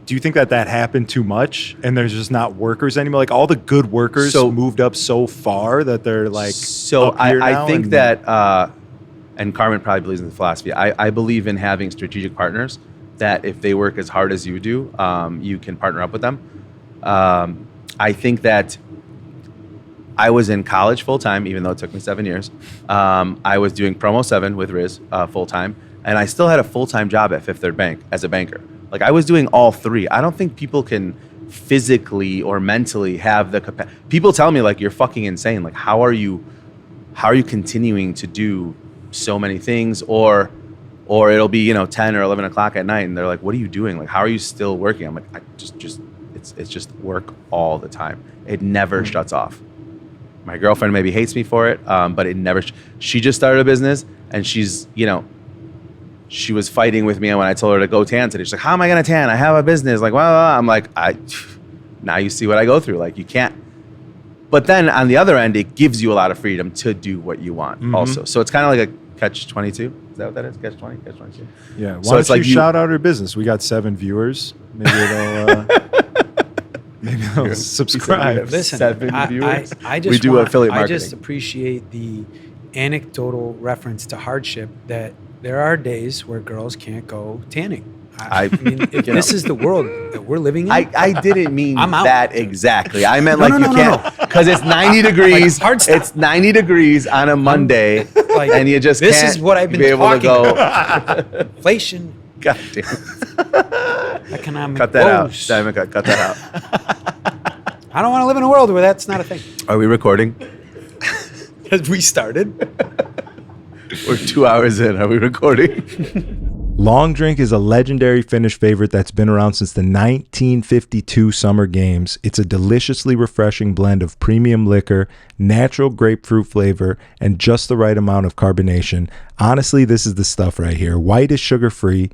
Do you think that happened too much and there's just not workers anymore? Like all the good workers moved up so far that they're like. So up here I now think that, and Carmen probably believes in the philosophy. I believe in having strategic partners that if they work as hard as you do, you can partner up with them. I think that I was in college full time, even though it took me 7 years. I was doing Promo 7 with Riz full time, and I still had a full time job at Fifth Third Bank as a banker. Like I was doing all three. I don't think people can physically or mentally have the capacity. People tell me like you're fucking insane. Like how are you continuing to do so many things? Or it'll be 10 or 11 o'clock at night, and they're like, "What are you doing? Like how are you still working?" I'm like, it's just work all the time. It never shuts off. My girlfriend maybe hates me for it, but it never. She just started a business, and she's she was fighting with me when I told her to go tan today. She's like, "How am I gonna tan? I have a business." Like, well, I'm like, now you see what I go through. Like, you can't. But then on the other end, it gives you a lot of freedom to do what you want also. So it's kind of like a catch-22. Is that what that is? Catch-20? Catch-22? Yeah. Why So don't it's like you shout out our business? We got 7 viewers. Maybe they'll subscribe. Listen, 7 viewers. I just We do affiliate I marketing. just appreciate the anecdotal reference to hardship that there are days where girls can't go tanning. I mean, if this is the world that we're living in. I didn't mean I'm out. that exactly. I meant No, like no, you no, can't because it's 90 degrees. hard stop. It's 90 degrees on a Monday, Like, and you just this can't is what I've been be able to talking go. inflation, God damn it. economic Cut that out. woes. Simon, cut that out. I don't want to live in a world where that's not a thing. Are we recording? Because we started. We're 2 hours in. Are we recording? Long Drink is a legendary Finnish favorite that's been around since the 1952 Summer Games. It's a deliciously refreshing blend of premium liquor, natural grapefruit flavor, and just the right amount of carbonation. Honestly, this is the stuff right here. White is sugar-free,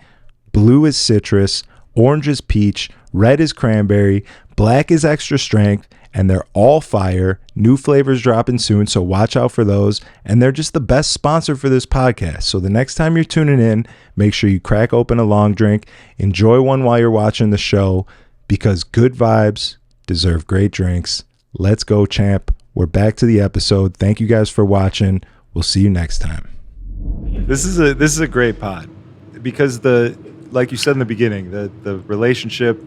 blue is citrus, orange is peach, red is cranberry, black is extra strength, and they're all fire. New flavors dropping soon, so watch out for those. And they're just the best sponsor for this podcast. So the next time you're tuning in, make sure you crack open a Long Drink, enjoy one while you're watching the show, because good vibes deserve great drinks. Let's go, champ. We're back to the episode. Thank you guys for watching. We'll see you next time. This is a great pod, because like you said in the beginning, the relationship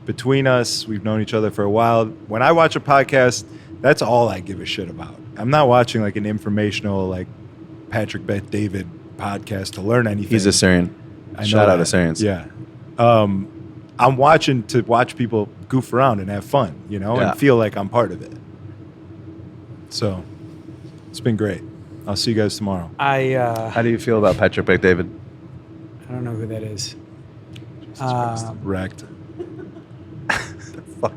between us, we've known each other for a while. When I watch a podcast, that's all I give a shit about. I'm not watching like an informational, like Patrick Bet David podcast to learn anything. He's a Syrian. Shout out to Syrians. Yeah. I'm watching to watch people goof around and have fun, and feel like I'm part of it. So it's been great. I'll see you guys tomorrow. How do you feel about Patrick Bet David? I don't know who that is. Wrecked. Fuck.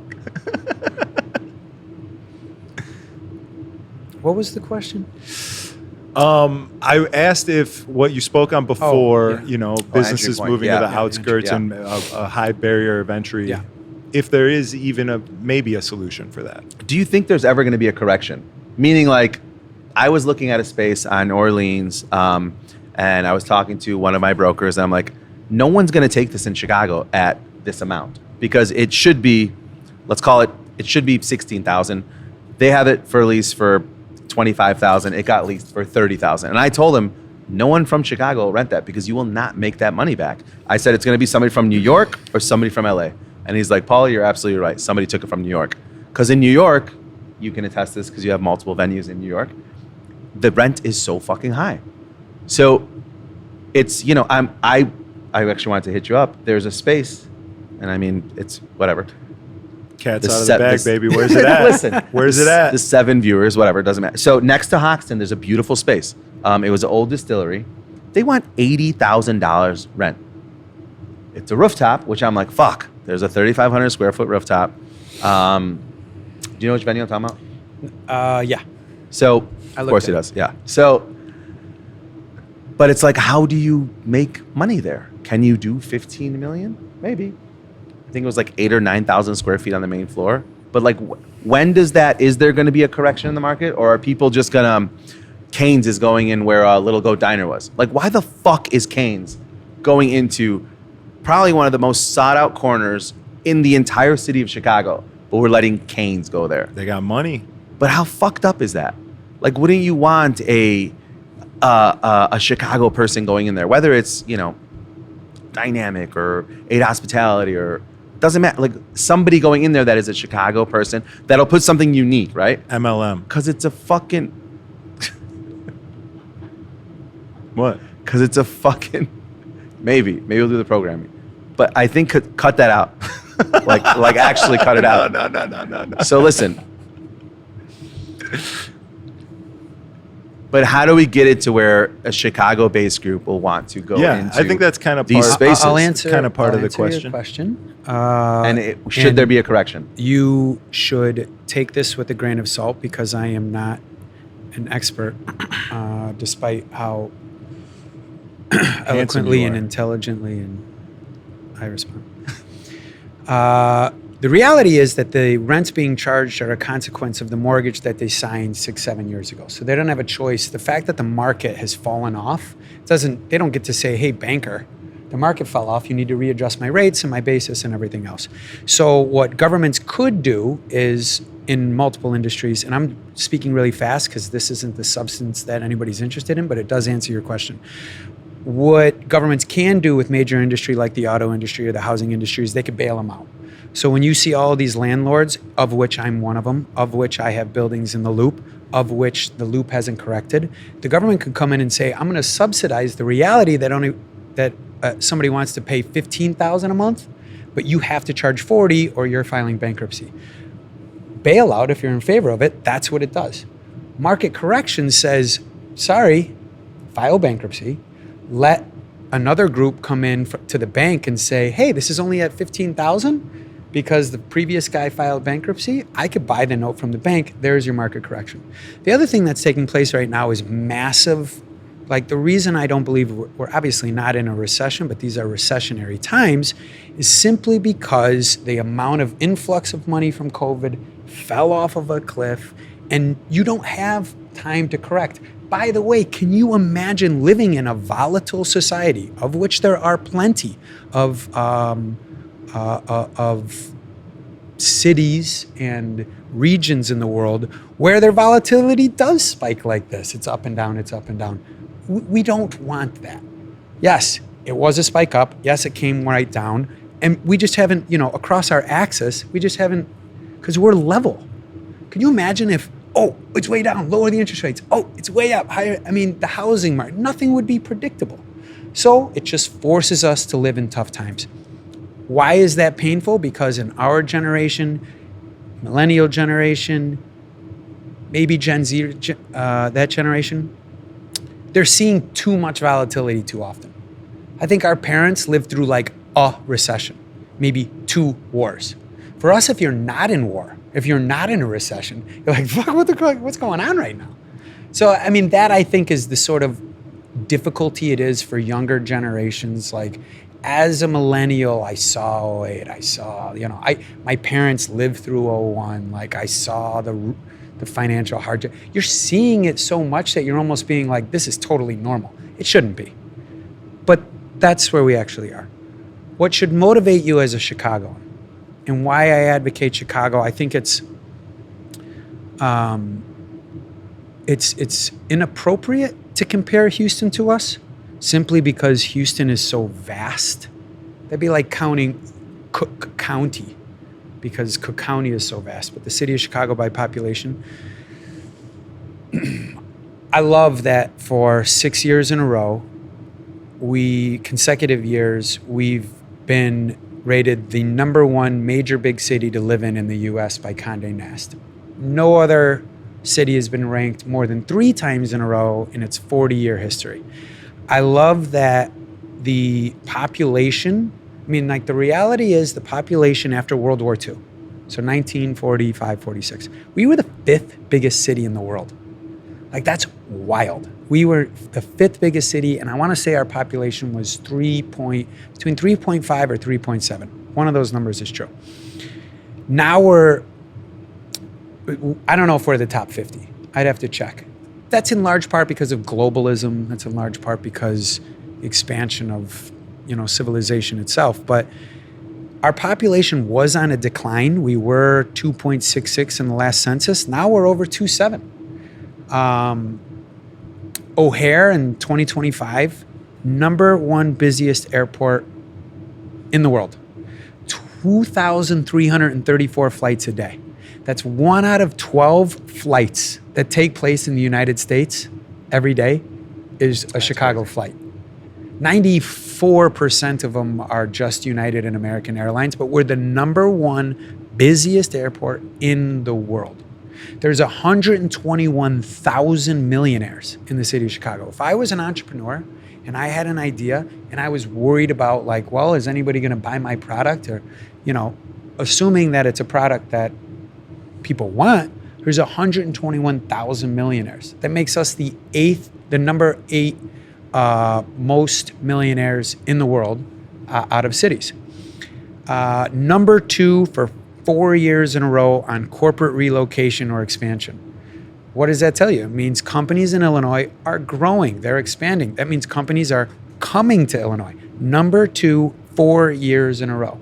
What was the question? I asked if what you spoke on before, businesses point. moving Yeah. to the outskirts Yeah. and a high barrier of entry. Yeah. If there is even maybe a solution for that. Do you think there's ever going to be a correction? Meaning, like, I was looking at a space on Orleans, and I was talking to one of my brokers, and I'm like, no one's going to take this in Chicago at this amount, because it should be, let's call it should be 16,000. They have it for lease for 25,000. It got leased for 30,000. And I told him, no one from Chicago will rent that, because you will not make that money back. I said, it's going to be somebody from New York or somebody from LA. And he's like, Paul, you're absolutely right. Somebody took it from New York. Because in New York, you can attest this because you have multiple venues in New York, the rent is so fucking high. So it's, I actually wanted to hit you up. There's a space, and I mean, it's whatever. Cat's out of the bag, baby. Where's it at? Listen, where's it at? The 7 viewers, whatever, it doesn't matter. So next to Hoxton, there's a beautiful space. It was an old distillery. They want $80,000 rent. It's a rooftop, which I'm like, fuck. There's a 3,500 square foot rooftop. Do you know which venue I'm talking about? Yeah. So, of course he does. Yeah. So, but it's like, how do you make money there? Can you do 15 million? Maybe. I think it was like 8,000 or 9,000 square feet on the main floor. But like, when does is there going to be a correction in the market? Or are people just going to, Cane's is going in where Little Goat Diner was? Like, why the fuck is Cane's going into probably one of the most sought out corners in the entire city of Chicago, but we're letting Cane's go there? They got money. But how fucked up is that? Like, wouldn't you want a Chicago person going in there, whether it's, Dynamic or Aid Hospitality, or doesn't matter, like somebody going in there that is a Chicago person that'll put something unique, right? MLM. Because it's a fucking What? Because it's a fucking maybe we'll do the programming, but I think cut that out. like actually cut it out. No. So listen. But how do we get it to where a Chicago-based group will want to go into I think that's kind of these spaces? I'll answer. Kind of part I'll of the answer your question. question. Should there be a correction? You should take this with a grain of salt, because I am not an expert, despite how eloquently and intelligently and I respond. The reality is that the rents being charged are a consequence of the mortgage that they signed 6-7 years ago. So they don't have a choice. The fact that the market has fallen off they don't get to say, hey, banker, the market fell off. You need to readjust my rates and my basis and everything else. So what governments could do is, in multiple industries, and I'm speaking really fast because this isn't the substance that anybody's interested in, but it does answer your question. What governments can do with major industry like the auto industry or the housing industry is they could bail them out. So when you see all these landlords, of which I'm one of them, of which I have buildings in the loop, of which the loop hasn't corrected, the government could come in and say, I'm going to subsidize the reality that somebody wants to pay $15,000 a month, but you have to charge $40,000 or you're filing bankruptcy. Bailout, if you're in favor of it, that's what it does. Market correction says, sorry, file bankruptcy, let another group come in to the bank and say, hey, this is only at 15,000 because the previous guy filed bankruptcy. I could buy the note from the bank. There's your market correction. The other thing that's taking place right now is massive. Like, the reason I don't believe we're obviously not in a recession, but these are recessionary times, is simply because the amount of influx of money from COVID fell off of a cliff, and you don't have time to correct. By the way, can you imagine living in a volatile society, of which there are plenty of cities and regions in the world where their volatility does spike like this? It's up and down, it's up and down. We don't want that. Yes, it was a spike up. Yes, it came right down. And we just haven't, across our axis, we just haven't, because we're level. Can you imagine if, it's way down, lower the interest rates. It's way up, higher. I mean, the housing market, nothing would be predictable. So it just forces us to live in tough times. Why is that painful? Because in our generation, millennial generation, maybe Gen Z, that generation, they're seeing too much volatility too often. I think our parents lived through like a recession, maybe 2 wars. For us, if you're not in war, if you're not in a recession, you're like, fuck, what's going on right now? So, I mean, that I think is the sort of difficulty it is for younger generations. Like, as a millennial, I saw it. My parents lived through 01. Like, I saw the financial hardship. You're seeing it so much that you're almost being like, this is totally normal. It shouldn't be. But that's where we actually are. What should motivate you as a Chicagoan, and why I advocate Chicago, I think it's inappropriate to compare Houston to us, simply because Houston is so vast. That'd be like counting Cook County, because Cook County is so vast, but the city of Chicago by population. I love that for 6 years in a row, consecutive years, we've been rated the #1 major big city to live in the US by Condé Nast. No other city has been ranked more than 3 times in a row in its 40-year history. I love that the population, the reality is the population after World War II, so 1945, 46, we were the 5th biggest city in the world. Like, that's wild. We were the 5th biggest city, and I want to say our population was between 3.5 or 3.7. One of those numbers is true. Now I don't know if we're the top 50. I'd have to check. That's in large part because of globalism. That's in large part because the expansion of, civilization itself. But our population was on a decline. We were 2.66 in the last census. Now we're over 2.7. O'Hare in 2025, #1 busiest airport in the world. 2,334 flights a day. That's 1 out of 12 flights that take place in the United States every day is a Chicago flight. 94% of them are just United and American Airlines, but we're the #1 busiest airport in the world. There's 121,000 millionaires in the city of Chicago. If I was an entrepreneur and I had an idea and I was worried about is anybody going to buy my product, or, assuming that it's a product that people want, there's 121,000 millionaires. That makes us the number 8 most millionaires in the world out of cities. #2 for 4 years in a row on corporate relocation or expansion. What does that tell you? It means companies in Illinois are growing, they're expanding. That means companies are coming to Illinois. #2, 4 years in a row.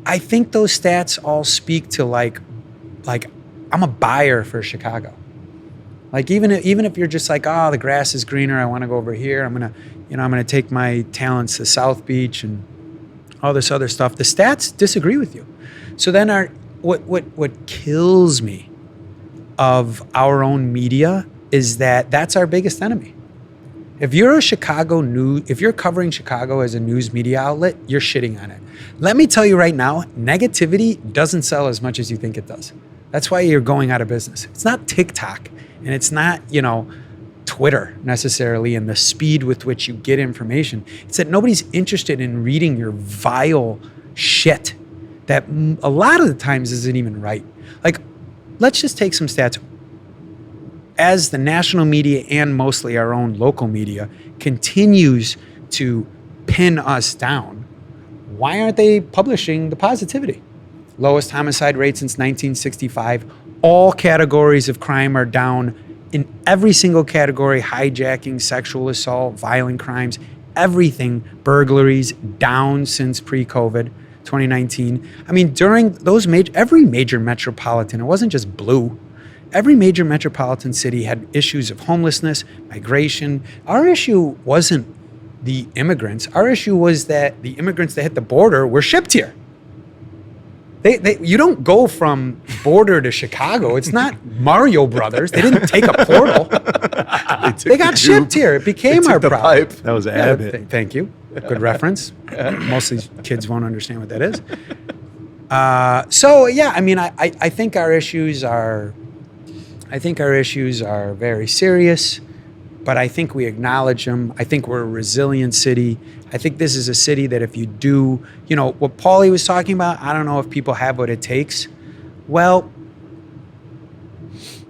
I think those stats all speak to like I'm a buyer for Chicago. Like, even if you're just like, the grass is greener, I want to go over here. I'm gonna take my talents to South Beach and all this other stuff. The stats disagree with you. So then what kills me of our own media is that's our biggest enemy. If you're if you're covering Chicago as a news media outlet, you're shitting on it. Let me tell you right now, negativity doesn't sell as much as you think it does. That's why you're going out of business. It's not TikTok, and it's not, Twitter necessarily and the speed with which you get information. It's that nobody's interested in reading your vile shit that a lot of the times isn't even right. Like, let's just take some stats. As the national media and mostly our own local media continues to pin us down, why aren't they publishing the positivity? Lowest homicide rate since 1965. All categories of crime are down in every single category: hijacking, sexual assault, violent crimes, everything, burglaries, down since pre-COVID, 2019. I mean, during those every major metropolitan, it wasn't just blue. Every major metropolitan city had issues of homelessness, migration. Our issue wasn't the immigrants. Our issue was that the immigrants that hit the border were shipped here. You don't go from border to Chicago. It's not Mario Brothers. They didn't take a portal. They got shipped here. It became our problem. That was Abbott. Thank you. Good reference. Most of these kids won't understand what that is. So yeah, I mean, I think our issues are very serious, but I think we acknowledge them. I think we're a resilient city. I think this is a city that if you do, what Paulie was talking about, I don't know if people have what it takes. Well,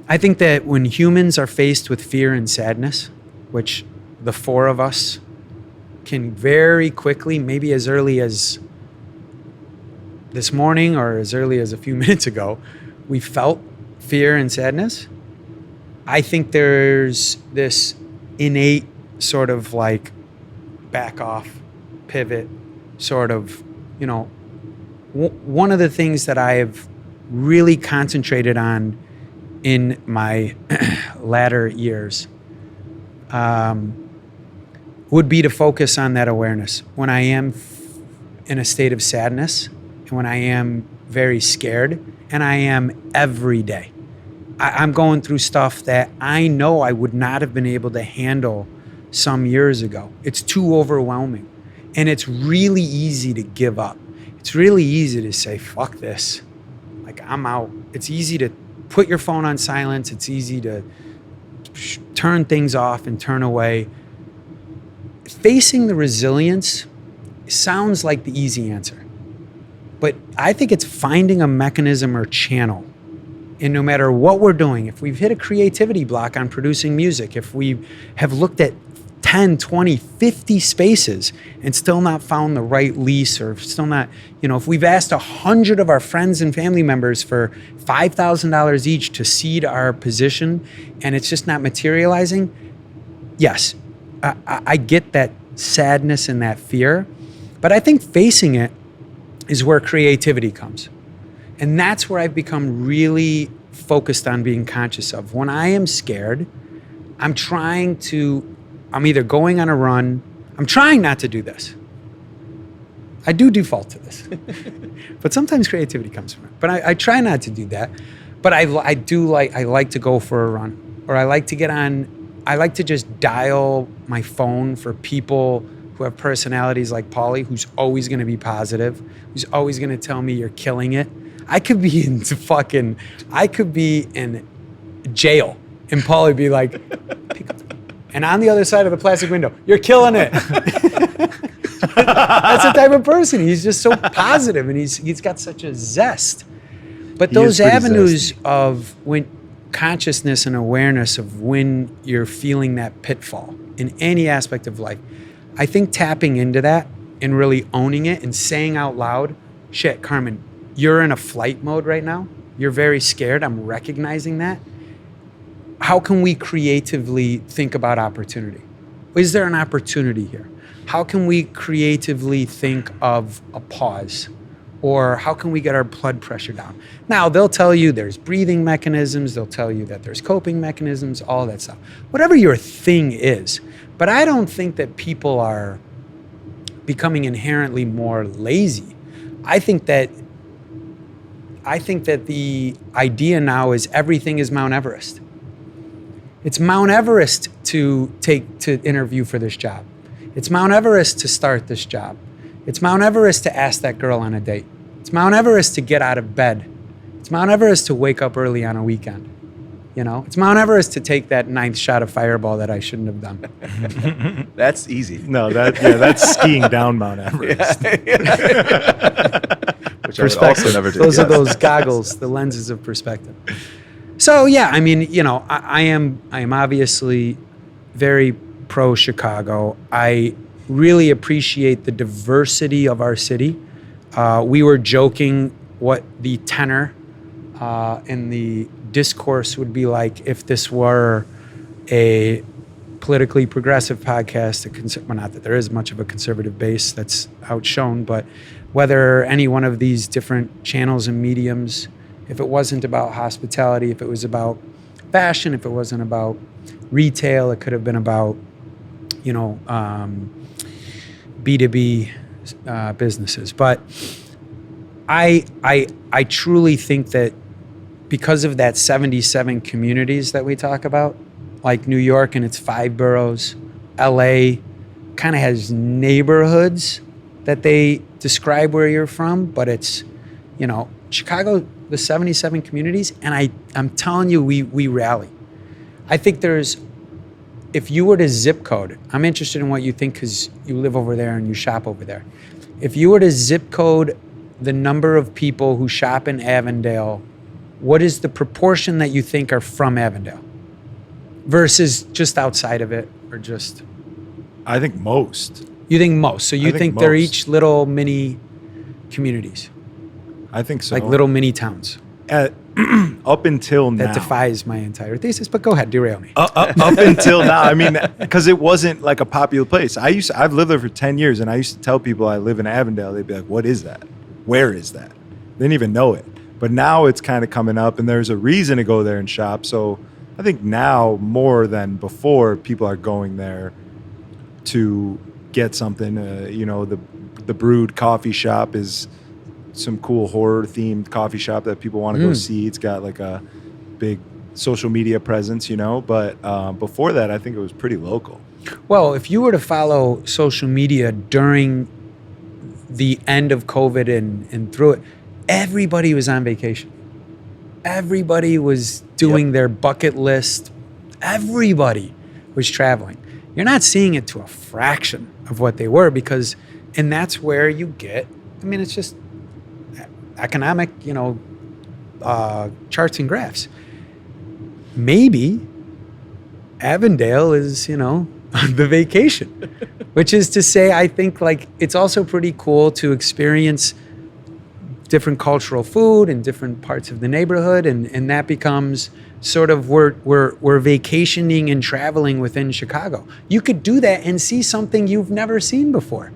I think that when humans are faced with fear and sadness, which the four of us can very quickly, maybe as early as this morning or as early as a few minutes ago, we felt fear and sadness. I think there's this innate sort of like back off, pivot, sort of, one of the things that I have really concentrated on in my latter years would be to focus on that awareness. When I am in a state of sadness, and when I am very scared, and I am every day. I'm going through stuff that I know I would not have been able to handle some years ago. It's too overwhelming. And it's really easy to give up. It's really easy to say, fuck this. Like, I'm out. It's easy to put your phone on silence. It's easy to turn things off and turn away. Facing the resilience sounds like the easy answer. But I think it's finding a mechanism or channel. And no matter what we're doing, if we've hit a creativity block on producing music, if we have looked at 10, 20, 50 spaces and still not found the right lease, or still not, if we've asked 100 of our friends and family members for $5,000 each to seed our position and it's just not materializing, yes, I get that sadness and that fear, but I think facing it is where creativity comes. And that's where I've become really focused on being conscious of. When I am scared, I'm either going on a run. I'm trying not to do this. I do default to this. But sometimes creativity comes from it. But I try not to do that. But I like to go for a run. Or I like to just dial my phone for people who have personalities like Paulie, who's always going to be positive, who's always going to tell me you're killing it. I could be in jail, and Paulie would be like, and on the other side of the plastic window, you're killing it. That's the type of person. He's just so positive, and he's got such a zest. But those avenues of when consciousness and awareness of when you're feeling that pitfall in any aspect of life, I think tapping into that and really owning it and saying out loud, shit, Carmen, you're in a flight mode right now. You're very scared. I'm recognizing that. How can we creatively think about opportunity? Is there an opportunity here? How can we creatively think of a pause? Or how can we get our blood pressure down? Now, they'll tell you there's breathing mechanisms. They'll tell you that there's coping mechanisms, all that stuff. Whatever your thing is. But I don't think that people are becoming inherently more lazy. I think that the idea now is everything is Mount Everest. It's Mount Everest to interview for this job. It's Mount Everest to start this job. It's Mount Everest to ask that girl on a date. It's Mount Everest to get out of bed. It's Mount Everest to wake up early on a weekend. You know, it's Mount Everest to take that 9th shot of Fireball that I shouldn't have done. That's easy. No, that's skiing down Mount Everest. Which I would also never do. Those are those goggles, the lenses of perspective. So yeah, I mean, you know, I am obviously very pro Chicago. I really appreciate the diversity of our city. We were joking what the tenor and the discourse would be like if this were a politically progressive podcast. Well, not that there is much of a conservative base that's outshone, but whether any one of these different channels and mediums, if it wasn't about hospitality, if it was about fashion, if it wasn't about retail, it could have been about, you know, B2B businesses. But I truly think that because of that 77 communities that we talk about, like New York and its 5 boroughs, LA kind of has neighborhoods that they describe where you're from, but it's, you know, Chicago, the 77 communities, and I'm telling you, we rally. I think if you were to zip code, I'm interested in what you think because you live over there and you shop over there. If you were to zip code the number of people who shop in Avondale, what is the proportion that you think are from Avondale versus just outside of it or just? I think most. You think most. So you think they're most. each little mini communities, I think so. like little mini towns. Up until now. That defies my entire thesis, but go ahead, derail me. Up until now, I mean, because it wasn't like a popular place. I've lived there for 10 years, and I used to tell people I live in Avondale. They'd be like, "What is that? Where is that?" They didn't even know it. But now it's kind of coming up, and there's a reason to go there and shop. So I think now more than before, people are going there to get something. You know, the Brood coffee shop is some cool horror themed coffee shop that people want to go see. It's got like a big social media presence, you know, but before that, I think it was pretty local. Well, if you were to follow social media during the end of COVID and through it, everybody was on vacation. Everybody was doing their bucket list. Everybody was traveling. You're not seeing it to a fraction of what they were and that's where you get, I mean, it's just economic, you know, charts and graphs. Maybe Avondale is, you know, the vacation, which is to say, I think like it's also pretty cool to experience different cultural food in different parts of the neighborhood, and that becomes sort of we're vacationing and traveling within Chicago. You could do that and see something you've never seen before,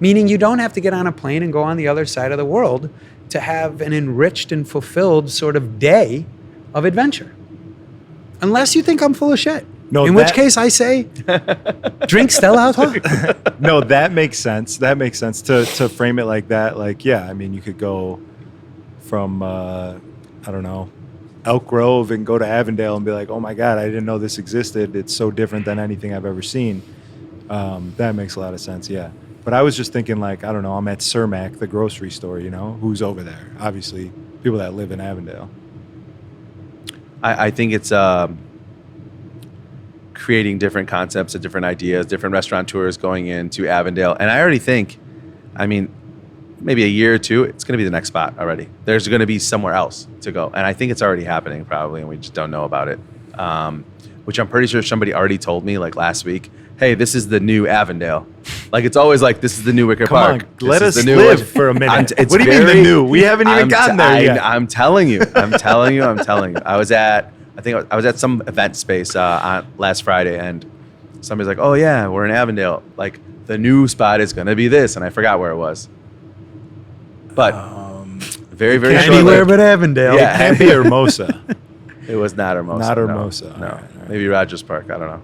meaning you don't have to get on a plane and go on the other side of the world to have an enriched and fulfilled sort of day of adventure. Unless you think I'm full of shit. No, in which case I say, drink Stella Artois. No, that makes sense. That makes sense to frame it like that. Like, yeah, I mean, you could go from, I don't know, Elk Grove and go to Avondale and be like, oh my God, I didn't know this existed. It's so different than anything I've ever seen. That makes a lot of sense, yeah. But I was just thinking like, I don't know, I'm at Cermak, the grocery store, you know, who's over there? Obviously, people that live in Avondale. I think it's creating different concepts and different ideas, different restaurateurs going into Avondale. And I already think, I mean, maybe a year or two, it's going to be the next spot already. There's going to be somewhere else to go. And I think it's already happening probably, and we just don't know about it. Which I'm pretty sure somebody already told me like last week, hey, this is the new Avondale. Like it's always like, this is the new Wicker Park. Come on, let us new live for a minute. What do you mean the new? We haven't even gotten there yet. I'm telling you. I was at some event space on last Friday, and somebody's like, oh yeah, we're in Avondale. Like the new spot is going to be this. And I forgot where it was. But very, very short. Anywhere but Avondale. Yeah. It can't be Hermosa. It was not Hermosa. Not Hermosa. No. All right. Maybe Rogers Park. I don't know.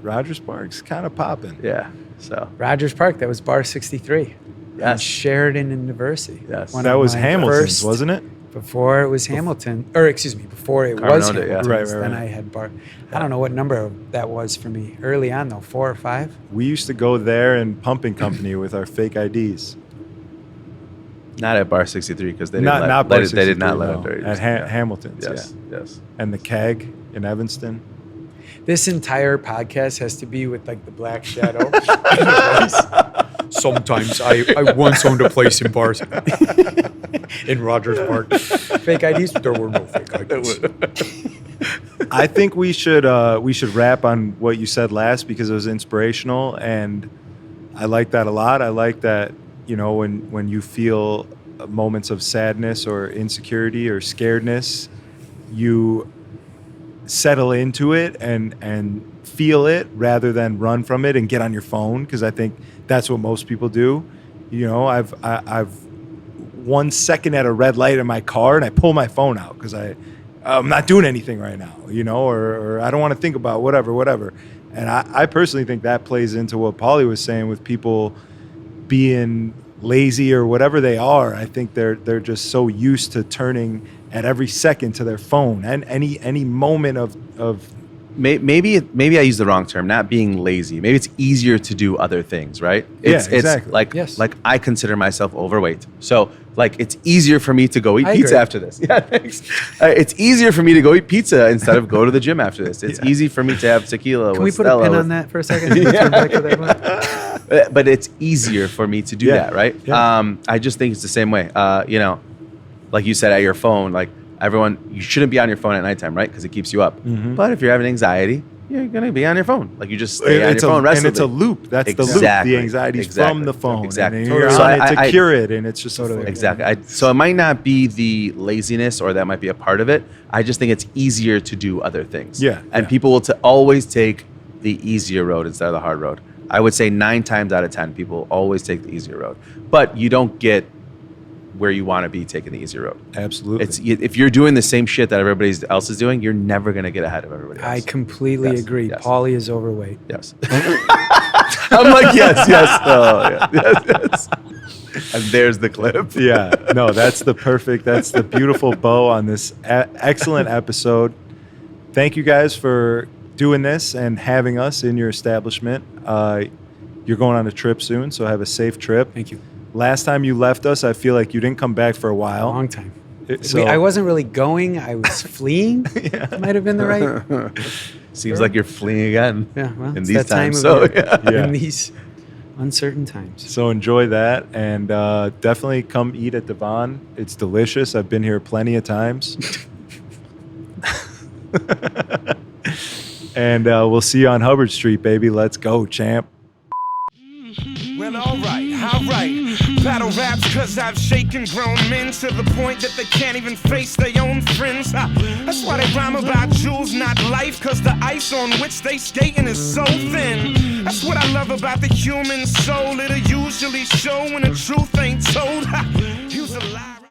Rogers Park's kind of popping. Yeah. So Rogers Park, that was Bar 63. Yes. Sheridan and University. Yes. One That of was my Hamilton's, first- wasn't it? Before it was Hamilton, or excuse me, before it Carmen was owned it, yeah. Hamilton's, Right. then I had Bar. I don't know what number that was for me. Early on though, 4 or 5. We used to go there and Pumping Company with our fake IDs. Not at Bar 63 because they did Not not Bar let it, they did 63, not let no. it dirty. At Hamilton's. Yes, Yeah. yes. And the Keg in Evanston. This entire podcast has to be with like the black shadow. Sometimes I once owned a place in bars in Rogers Park. Fake IDs? There were no fake IDs. I think we should wrap on what you said last because it was inspirational, and I like that a lot. I like that, you know, when you feel moments of sadness or insecurity or scaredness, you settle into it and feel it rather than run from it and get on your phone, because I think that's what most people do. You know, I've 1 second at a red light in my car and I pull my phone out because I'm not doing anything right now, you know, or I don't want to think about whatever. And I personally think that plays into what Paulie was saying with people being lazy or whatever they are. I think they're just so used to turning at every second to their phone and any moment of Maybe I use the wrong term, not being lazy. Maybe it's easier to do other things, right? It's exactly. like, Yes. like I consider myself overweight. So like it's easier for me to go eat I pizza agree. after this. Yeah, thanks. It's easier for me to go eat pizza instead of go to the gym after this. It's easy for me to have tequila. Can we with put Stella a pin with- on that for a second? Turn back to that one. But it's easier for me to do Yeah. that, right? Yeah. I just think it's the same way. You know, like you said, at your phone, like everyone, you shouldn't be on your phone at nighttime, right? Because it keeps you up. Mm-hmm. But if you're having anxiety, you're gonna be on your phone. Like you just stay on your phone. and it's a loop. That's the loop. Exactly. The anxiety's Exactly. from the phone. Exactly. And you're Totally. on So it to I- cure it, and it's just Totally. Exactly. So it might not be the laziness, or that might be a part of it. I just think it's easier to do other things. Yeah, And yeah. people will always take the easier road instead of the hard road. I would say 9 times out of 10, people always take the easier road. But you don't get where you want to be taking the easier road. Absolutely. If you're doing the same shit that everybody else is doing, you're never going to get ahead of everybody else. I completely Yes, agree. yes. Paulie is overweight. Yes. I'm like, yes. Oh, yeah. Yes. And there's the clip. Yeah, no, that's the beautiful bow on this excellent episode. Thank you guys for doing this and having us in your establishment. You're going on a trip soon, so have a safe trip. Thank you. Last time you left us, I feel like you didn't come back for a while. Long time. So I wasn't really going. I was fleeing. Might have been the right. Seems like you're fleeing again. Yeah, well, in it's these that time times. of So, year. yeah. Yeah. In these uncertain times. So enjoy that, and definitely come eat at Devon. It's delicious. I've been here plenty of times. And we'll see you on Hubbard Street, baby. Let's go, champ. Well, alright. Battle raps cause I've shaken grown men to the point that they can't even face their own friends. That's why they rhyme about jewels, not life, cause the ice on which they skating is so thin. That's what I love about the human soul. It'll usually show when the truth ain't told. Use a lie.